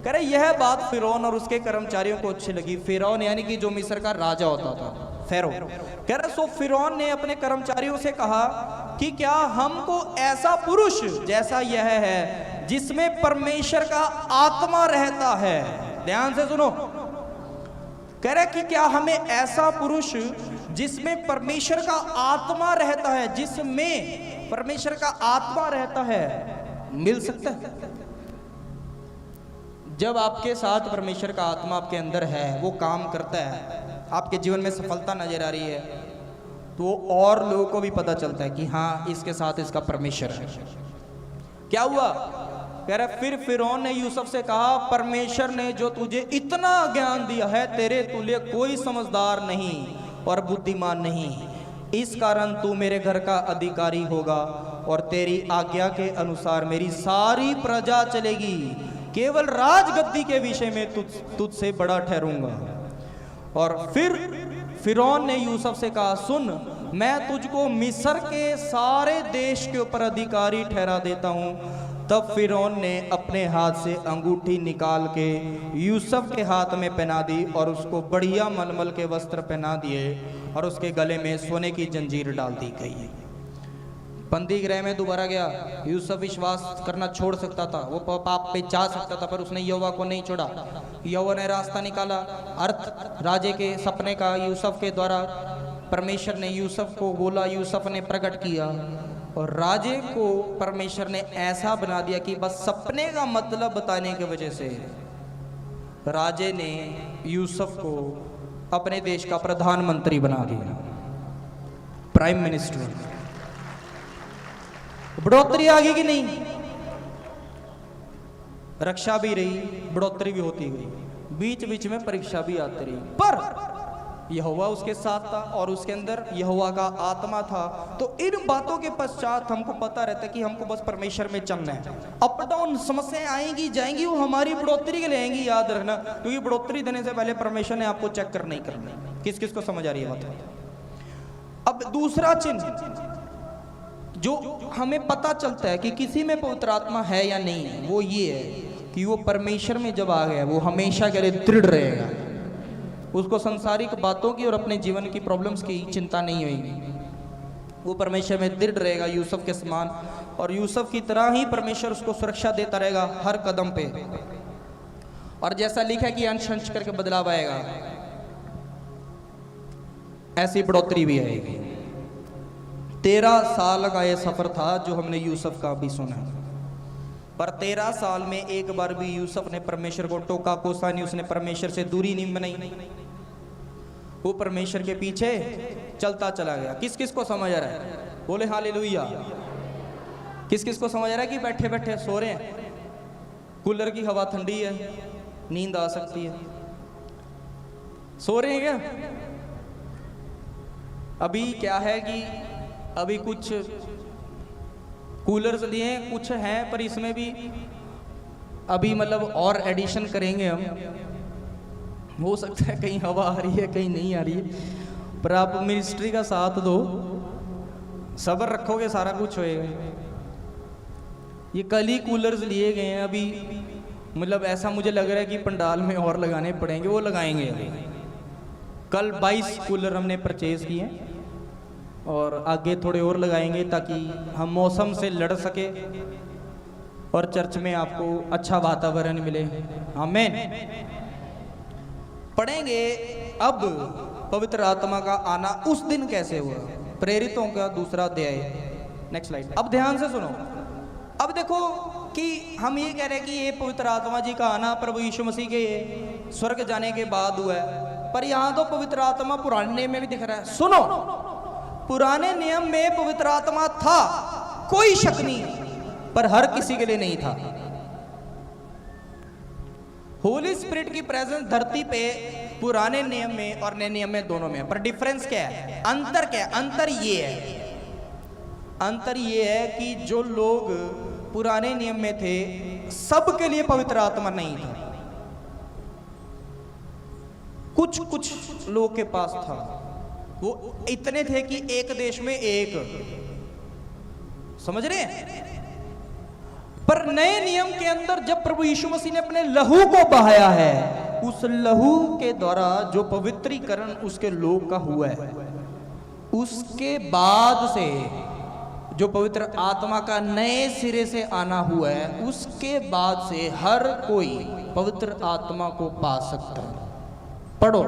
कह रहे यह बात फिरौन और उसके कर्मचारियों को अच्छी लगी। फिरौन यानी कि जो मिस्र का राजा होता था, फेरो। कह रहे सो फिरौन ने अपने कर्मचारियों से कहा कि क्या हमको ऐसा पुरुष जैसा यह है जिसमें परमेश्वर का आत्मा रहता है, ध्यान से सुनो, कह रहे कि क्या हमें ऐसा पुरुष जिसमें परमेश्वर का आत्मा रहता है, जिसमें परमेश्वर का आत्मा रहता है, मिल सकता है। जब आपके साथ परमेश्वर का आत्मा आपके अंदर है, वो काम करता है, आपके जीवन में सफलता नजर आ रही है, तो और लोगों को भी पता चलता है कि हाँ इसके साथ इसका परमेश्वर है। क्या हुआ, कह रहा फिर फिरौन ने यूसुफ से कहा, परमेश्वर ने जो तुझे इतना ज्ञान दिया है, तेरे तुल्य कोई समझदार नहीं और बुद्धिमान नहीं, इस कारण तू मेरे घर का अधिकारी होगा और तेरी आज्ञा के अनुसार मेरी सारी प्रजा चलेगी, केवल राजगद्दी के विषय में तुझसे बड़ा ठहरूंगा। और फिर फिरौन ने यूसुफ से कहा, सुन, मैं तुझको मिस्र के सारे देश के ऊपर अधिकारी ठहरा देता हूं, तब फिरौन ने अपने हाथ से अंगूठी निकाल के यूसुफ के हाथ में पहना दी और उसको बढ़िया मलमल के वस्त्र पहना दिए और उसके गले में सोने की जंजीर डाल दी गई। बंदी गृह में दोबारा गया। यूसुफ विश्वास करना छोड़ सकता था, वो पाप पे जा सकता था, पर उसने यहोवा को नहीं छोड़ा। यहोवा ने रास्ता निकाला। अर्थ राजे के सपने का यूसुफ के द्वारा परमेश्वर ने यूसुफ को बोला, यूसुफ ने प्रकट किया और राजे को परमेश्वर ने ऐसा बना दिया कि बस सपने का मतलब बताने की वजह से राजे ने यूसुफ को अपने देश का प्रधानमंत्री बना दिया, प्राइम मिनिस्टर। बढ़ोतरी आ गई कि नहीं? रक्षा भी रही, बढ़ोतरी भी होती गई, बीच बीच में परीक्षा भी आती रही, पर यहोवा उसके साथ था और उसके अंदर यहोवा का आत्मा था। तो इन बातों के पश्चात हमको पता रहता है कि हमको बस परमेश्वर में चलना है। अप डाउन समस्याएं आएंगी जाएंगी, वो हमारी बढ़ोतरी के लिए आएंगी, याद रखना, क्योंकि बढ़ोतरी देने से पहले परमेश्वर ने आपको चेक कर नहीं करना। किस किस को समझ आ रही है बात? अब दूसरा चिन्ह जो हमें पता चलता है कि किसी में पवित्र आत्मा है या नहीं, वो ये है कि वो परमेश्वर में जब आ गया वो हमेशा के लिए दृढ़ रहेगा। उसको संसारिक बातों की और अपने जीवन की प्रॉब्लम्स की चिंता नहीं होगी, वो परमेश्वर में दृढ़ रहेगा यूसुफ के समान, और यूसुफ की तरह ही परमेश्वर उसको सुरक्षा देता रहेगा हर कदम पे। और जैसा लिखा है कि अंश अंश करके बदलाव आएगा, ऐसी बढ़ोतरी भी आएगी। 13 साल का ये सफर था जो हमने यूसुफ का भी सुना, पर 13 साल में एक बार भी यूसुफ ने परमेश्वर को टोका कोसा नहीं, उसने परमेश्वर से दूरी नहीं बनाई, वो परमेश्वर के पीछे चलता चला गया। किस किस को समझ आ रहा है? बोले हालेलुया। किस किस को समझ आ रहा है कि बैठे बैठे सो रहे हैं, कूलर की हवा ठंडी है, नींद आ सकती है, सो रहे हैं क्या? अभी क्या है कि अभी कुछ कूलर्स लिए कुछ हैं, पर इसमें भी अभी मतलब और एडिशन करेंगे हम। हो सकता है कहीं हवा आ रही है कहीं नहीं आ रही है, पर आप मिनिस्ट्री का साथ दो, सब्र रखोगे सारा कुछ होएगा। ये कल ही कूलर्स लिए गए हैं, अभी मतलब ऐसा मुझे लग रहा है कि पंडाल में और लगाने पड़ेंगे, वो लगाएंगे अभी। कल 22 कूलर हमने परचेज किए हैं और आगे थोड़े और लगाएंगे ताकि हम मौसम से लड़ सके और चर्च में आपको अच्छा वातावरण मिले। आमीन। पढ़ेंगे अब पवित्र आत्मा का आना उस दिन कैसे हुआ, प्रेरितों का 2 अध्याय। Next slide. अब ध्यान से सुनो। अब देखो कि हम ये कह रहे हैं कि ये पवित्र आत्मा जी का आना प्रभु यीशु मसीह के स्वर्ग जाने के बाद हुआ है, पर यहाँ तो पवित्र आत्मा पुराने नियम में भी दिख रहा है। सुनो, पुराने नियम में पवित्र आत्मा था, कोई शक नहीं, पर हर किसी के लिए नहीं था। होली स्पिरिट की प्रेजेंस धरती पे पुराने नियम में और नए नियम में दोनों में, पर डिफरेंस क्या है, अंतर क्या है? अंतर ये है कि जो लोग पुराने नियम में थे सबके लिए पवित्र आत्मा नहीं था, कुछ कुछ लोग के पास था। वो इतने थे कि एक देश में एक, समझ रहे हैं? पर नए नियम के अंदर जब प्रभु यीशु मसीह ने अपने लहू को बहाया है, उस लहू के द्वारा जो पवित्रीकरण उसके लोग का हुआ है, उसके बाद से जो पवित्र आत्मा का नए सिरे से आना हुआ है, उसके बाद से हर कोई पवित्र आत्मा को पा सकता है। पढ़ो।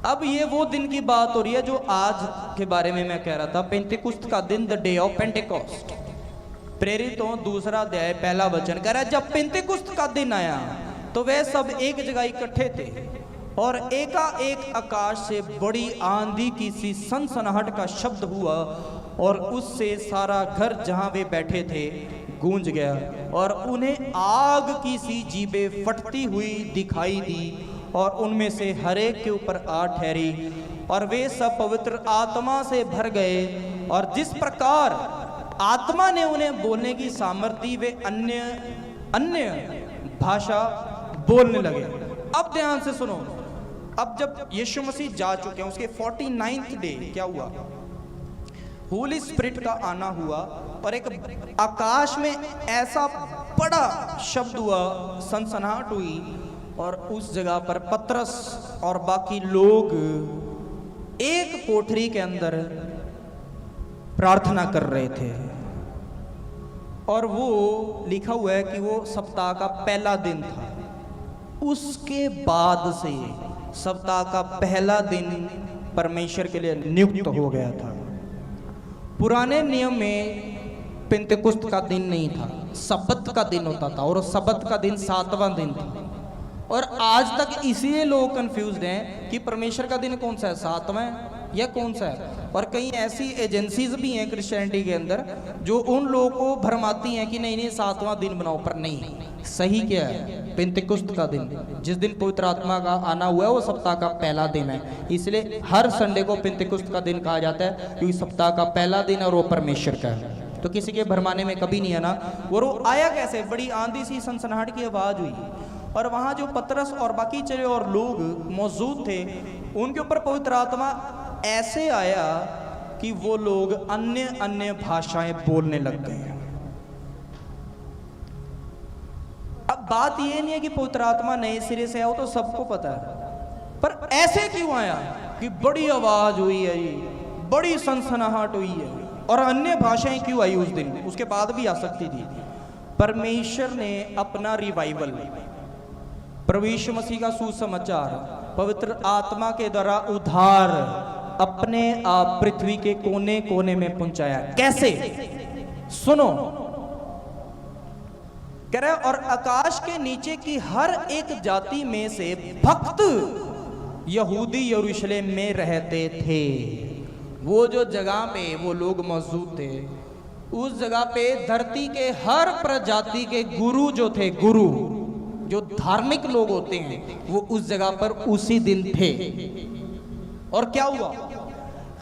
अब ये वो दिन की बात हो रही है जो आज के बारे में मैं कह रहा था, पेंटेकुस्त का दिन, द डे ऑफ पेंटेकोस्ट। प्रेरितों 2 अध्याय 1 वचन कह रहा है, जब पेंटेकुस्त का दिन आया तो वे सब एक जगह इकट्ठे थे और एकाएक आकाश से बड़ी आंधी की सी सनसनाहट का शब्द हुआ और उससे सारा घर जहां वे बैठे थे गूंज गया और उन्हें आग की सी जीभें फटती हुई दिखाई दी और उनमें से हर एक के ऊपर आ ठहरी और वे सब पवित्र आत्मा से भर गए और जिस प्रकार आत्मा ने उन्हें बोलने की सामर्थ्य दी, वे अन्य भाषा बोलने लगे। अब ध्यान से सुनो। अब जब यीशु मसीह जा चुके हैं, उसके 49th डे क्या हुआ? होली स्पिरिट का आना हुआ और एक आकाश में ऐसा बड़ा शब्द हुआ, सनसनाहट हुई, और उस जगह पर पतरस और बाकी लोग एक कोठरी के अंदर प्रार्थना कर रहे थे। और वो लिखा हुआ है कि वो सप्ताह का पहला दिन था। उसके बाद से सप्ताह का पहला दिन परमेश्वर के लिए नियुक्त हो गया था। पुराने नियम में पेंतेकुस्त का दिन नहीं था, सब्बत का दिन होता था, और सब्बत का दिन 7वां दिन था। और आज तक इसीलिए लोग कंफ्यूज्ड हैं कि परमेश्वर का दिन कौन सा है, 7वां या कौन सा है। और कई ऐसी एजेंसीज भी हैं क्रिश्चियनिटी के अंदर जो उन लोगों को भरमाती हैं कि नहीं 7वां दिन बनाओ, पर नहीं, सही क्या है, पेंतेकुस्त का दिन, जिस दिन पवित्र आत्मा का आना हुआ है वो सप्ताह का पहला दिन है। इसलिए हर संडे को पेंतेकुस्त का दिन कहा जाता है, क्योंकि सप्ताह का पहला दिन और वो परमेश्वर का है। तो किसी के भरमाने में कभी नहीं है ना। वो आया कैसे, बड़ी आंधी सी सनसनाहट की आवाज हुई, और वहां जो पतरस और बाकी चले और लोग मौजूद थे, उनके ऊपर पवित्र आत्मा ऐसे आया कि वो लोग अन्य अन्य भाषाएं बोलने लग गए। अब बात ये नहीं है कि पवित्र आत्मा नए सिरे से आया, वो तो सबको पता है, पर ऐसे क्यों आया कि बड़ी आवाज हुई है, बड़ी सनसनाहट हुई है, और अन्य भाषाएं क्यों आई उस दिन, उसके बाद भी आ सकती थी। परमेश्वर ने अपना रिवाइवल, प्रभु यीशु मसीह का सुसमाचार, पवित्र आत्मा के द्वारा उद्धार अपने आप पृथ्वी के कोने कोने में पहुंचाया। कैसे, सुनो, कह रहे, और आकाश के नीचे की हर एक जाति में से भक्त यहूदी यरूशलेम में रहते थे। वो जो जगह पे वो लोग मौजूद थे, उस जगह पे धरती के हर प्रजाति के गुरु जो थे, गुरु जो धार्मिक लोग होते हैं, वो उस जगह पर उसी दिन थे। और क्या हुआ,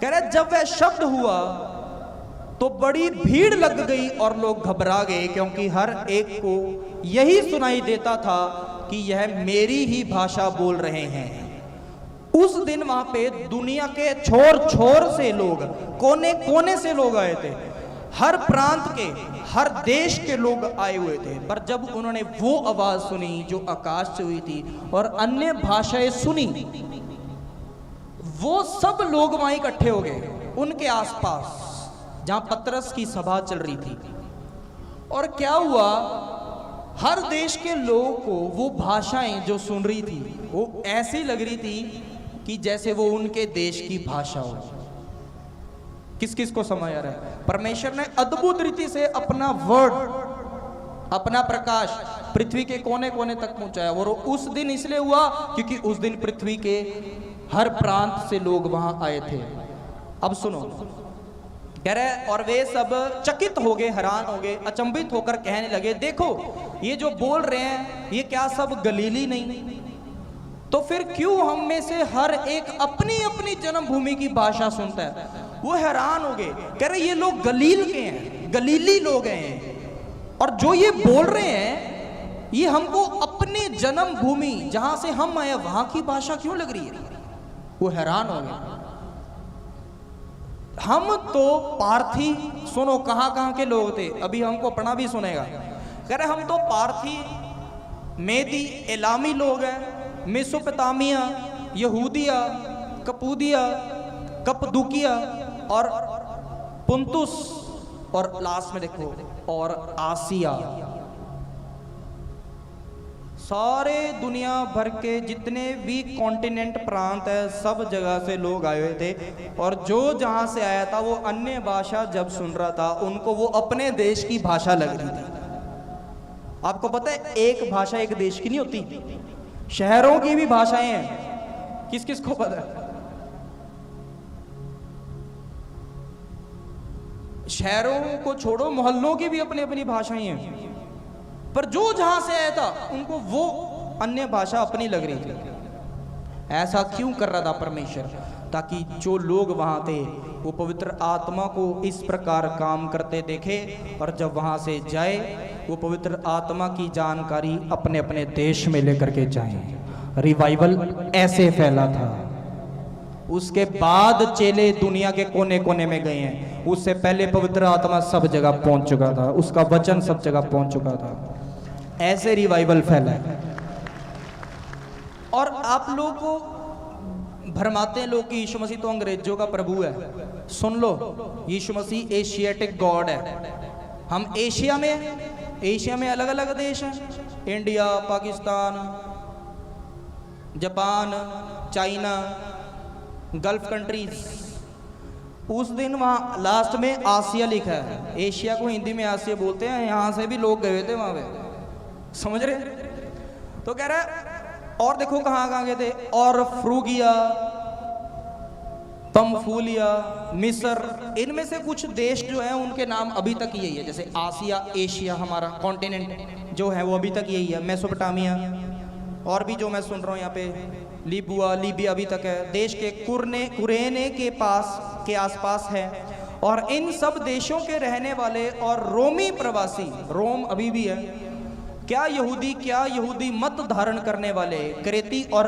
कह रहे, जब वह शब्द हुआ तो बड़ी भीड़ लग गई और लोग घबरा गए, क्योंकि हर एक को यही सुनाई देता था कि यह मेरी ही भाषा बोल रहे हैं। उस दिन वहां पे दुनिया के छोर छोर से लोग, कोने कोने से लोग आए थे, हर प्रांत के, हर देश के लोग आए हुए थे। पर जब उन्होंने वो आवाज सुनी जो आकाश से हुई थी और अन्य भाषाएं सुनी, वो सब लोग वहां इकट्ठे हो गए उनके आसपास जहां पतरस की सभा चल रही थी। और क्या हुआ, हर देश के लोगों को वो भाषाएं जो सुन रही थी वो ऐसी लग रही थी कि जैसे वो उनके देश की भाषा हो। किस किस को समझ आ रहा है? परमेश्वर ने अद्भुत रीति से अपना वर्ड, अपना प्रकाश पृथ्वी के कोने कोने तक पहुंचाया। और उस दिन इसलिए हुआ क्योंकि उस दिन पृथ्वी के हर प्रांत से लोग वहां आए थे। अब सुनो, कह रहे, और वे सब चकित हो गए, हैरान हो गए, अचंभित होकर कहने लगे, देखो ये जो बोल रहे हैं ये क्या सब गलीली नहीं? तो फिर क्यों हम में से हर एक अपनी अपनी जन्मभूमि की भाषा सुनता है? वो हैरान हो गए, कह रहे ये लोग गलील के हैं, गलीली लोग हैं, और जो ये बोल रहे हैं ये हमको अपनी जन्मभूमि जहां से हम आए वहां की भाषा क्यों लग रही है? वो हैरान हो गए। हम तो पार्थी, सुनो कहां कहां के लोग थे, अभी हमको अपना भी सुनेगा। कह रहे हम तो पार्थी, मेदी, एलामी लोग हैं, मेसोपोटामिया, यहूदिया, कपूदिया, कपदुकिया और पुंतुस, और लास्ट में देखो और आसिया, सारे दुनिया भर के जितने भी कॉन्टिनेंट प्रांत है सब जगह से लोग आए हुए थे। और जो जहां से आया था वो अन्य भाषा जब सुन रहा था उनको वो अपने देश की भाषा लग रही थी। आपको पता है एक भाषा एक देश की नहीं होती, शहरों की भी भाषाएं हैं। किस किस को पता है? शहरों को छोड़ो, मोहल्लों की भी अपनी अपनी भाषाएं हैं। पर जो जहां से आया था उनको वो अन्य भाषा अपनी लग रही थी। ऐसा क्यों कर रहा था परमेश्वर? ताकि जो लोग वहां थे वो पवित्र आत्मा को इस प्रकार काम करते देखे, और जब वहां से जाए वो पवित्र आत्मा की जानकारी अपने अपने देश में लेकर के जाए। रिवाइवल ऐसे फैला था। उसके बाद चेले दुनिया के कोने कोने में गए हैं, उससे पहले पवित्र आत्मा सब जगह पहुंच चुका था, उसका वचन सब जगह पहुंच चुका था। ऐसे रिवाइवल फैला है। और आप लोग को भरमाते हैं लोग कि यीशु मसीह तो अंग्रेजों का प्रभु है। सुन लो, यीशु मसीह एशियाटिक गॉड है। हम एशिया में हैं, एशिया में अलग अलग देश हैं, India, Pakistan, Japan, China, gulf countries. उस दिन वहाँ लास्ट में आसिया लिखा है। एशिया को हिंदी में आसिया बोलते हैं, यहाँ से भी लोग गए थे वहाँ पे, समझ रहे? तो कह रहा है और देखो कहाँ कहाँ गए थे, और फ्रूगिया, तमफूलिया, मिस्र, इनमें से कुछ देश जो है उनके नाम अभी तक यही है। जैसे आसिया, एशिया, हमारा कॉन्टिनेंट जो है वो अभी तक यही है। मेसोपोटामिया, और भी जो मैं सुन रहा हूँ यहाँ पे लीबिया अभी तक है। देश के कुरेने के पास के आसपास है। और इन सब देशों के रहने वाले और रोमी प्रवासी, रोम अभी भी है, क्या यहूदी मत धारण करने वाले क्रेती और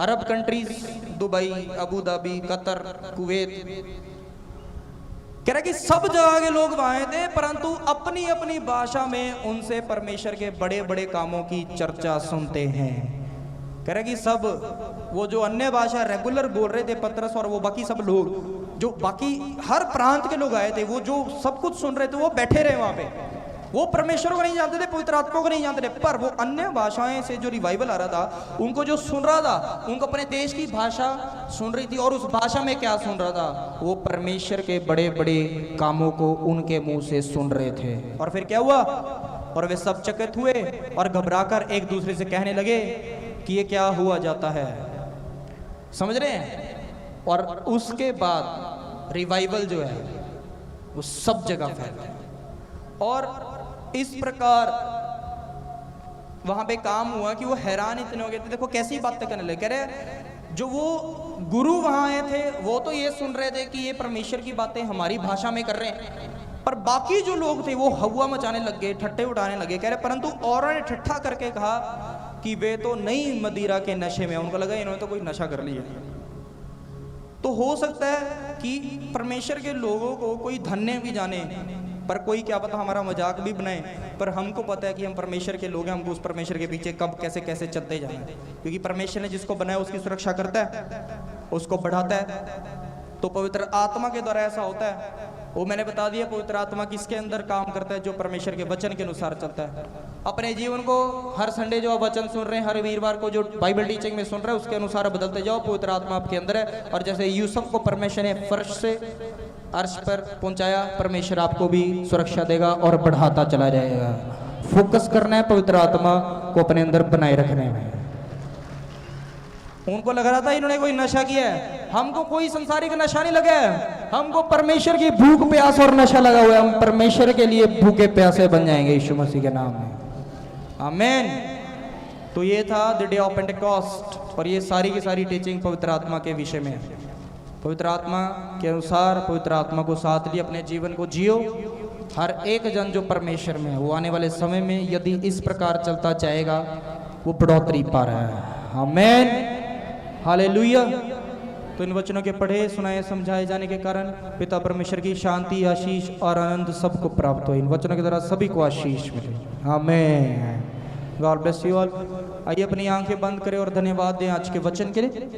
अरब countries, Dubai, Abu Dhabi, Qatar, Kuwait, कह रहा कि सब जगह के लोग वहां थे, परंतु अपनी अपनी भाषा में उनसे परमेश्वर के बड़े बड़े कामों की चर्चा सुनते हैं। कह रहा कि सब वो जो अन्य भाषा रेगुलर बोल रहे थे पतरस और वो बाकी सब लोग, जो बाकी हर प्रांत के लोग आए थे, वो जो सब कुछ सुन रहे थे, वो बैठे रहे वहां पे। वो परमेश्वर को नहीं जानते थे, पवित्र आत्मा को नहीं जानते थे, पर वो अन्य भाषाएं से जो रिवाइवल आ रहा था, उनको जो सुन रहा था, उनको अपने देश की भाषा सुन रही थी। और उस भाषा में क्या सुन रहा था? वो परमेश्वर के बड़े बड़े कामों को उनके मुंह से सुन रहे थे। और फिर क्या हुआ? और वे सब चकित हुए और घबराकर एक दूसरे से कहने लगे कि ये क्या हुआ जाता है। समझ रहे हैं? और उसके बाद रिवाइवल जो है वो सब जगह फैला है। और इस प्रकार वहां पे काम हुआ कि वो हैरान इतने हो गए थे। देखो कैसी बातें करने लगे। कह रहे जो वो गुरु वहां आए थे वो तो ये सुन रहे थे कि ये परमेश्वर की बातें हमारी भाषा में कर रहे हैं, पर बाकी जो लोग थे वो हवा मचाने लग गए, ठट्ठे उठाने लगे। कह रहे परंतु औरों ने ठट्ठा करके कहा कि वे तो नई मदिरा के नशे में। उनको लगा इन्होंने तो कोई नशा कर लिया। तो हो सकता है कि परमेश्वर के लोगों को कोई धन्य भी जाने, पर कोई क्या पता हमारा मजाक भी बनाए। पर हमको पता है कि हम परमेश्वर के लोग हैं, हमको उस परमेश्वर के पीछे कब कैसे कैसे चलते जाना है, क्योंकि परमेश्वर ने जिसको बनाया उसकी सुरक्षा करता है, उसको बढ़ाता है। तो पवित्र आत्मा के द्वारा ऐसा होता है। वो मैंने बता दिया पवित्र आत्मा किसके अंदर काम करता है, जो परमेश्वर के वचन के अनुसार चलता है। अपने जीवन को हर संडे जो आप वचन सुन रहे हैं, हर वीरवार को जो बाइबल टीचिंग में सुन रहे हैं, उसके अनुसार बदलते जाओ। पवित्र आत्मा आपके अंदर है। और जैसे यूसुफ को परमेश्वर ने फर्श से अर्श पर पहुंचाया, परमेश्वर आपको भी सुरक्षा देगा और बढ़ाता चला जाएगा। फोकस करना है पवित्र आत्मा को अपने अंदर बनाए रखने में। उनको लग रहा था इन्होंने कोई नशा किया है, हमको कोई संसारिक नशा नहीं लगा है, हमको परमेश्वर की भूख प्यास और नशा लगा हुआ है। हम परमेश्वर के लिए भूखे प्यासे बन जाएंगे यीशु मसीह के नाम में, आमीन। तो ये था द डे ऑफ पेंटेकोस्ट, और ये सारी की सारी टीचिंग पवित्र आत्मा के विषय में है। पवित्र आत्मा के अनुसार पवित्र आत्मा को साथ लिए अपने जीवन को जियो। हर एक जन जो परमेश्वर में है वो आने वाले समय में यदि इस प्रकार चलता जाएगा वो बढ़ोतरी पा रहा है, आमीन, हालेलुया। तो इन वचनों के पढ़े सुनाए समझाए जाने के कारण पिता परमेश्वर की शांति, आशीष और आनंद सबको प्राप्त हो। इन वचनों के द्वारा सभी को आशीष मिले, आमीन। God bless you all. आइए अपनी आंखें बंद करें और धन्यवाद दें आज के वचन के लिए।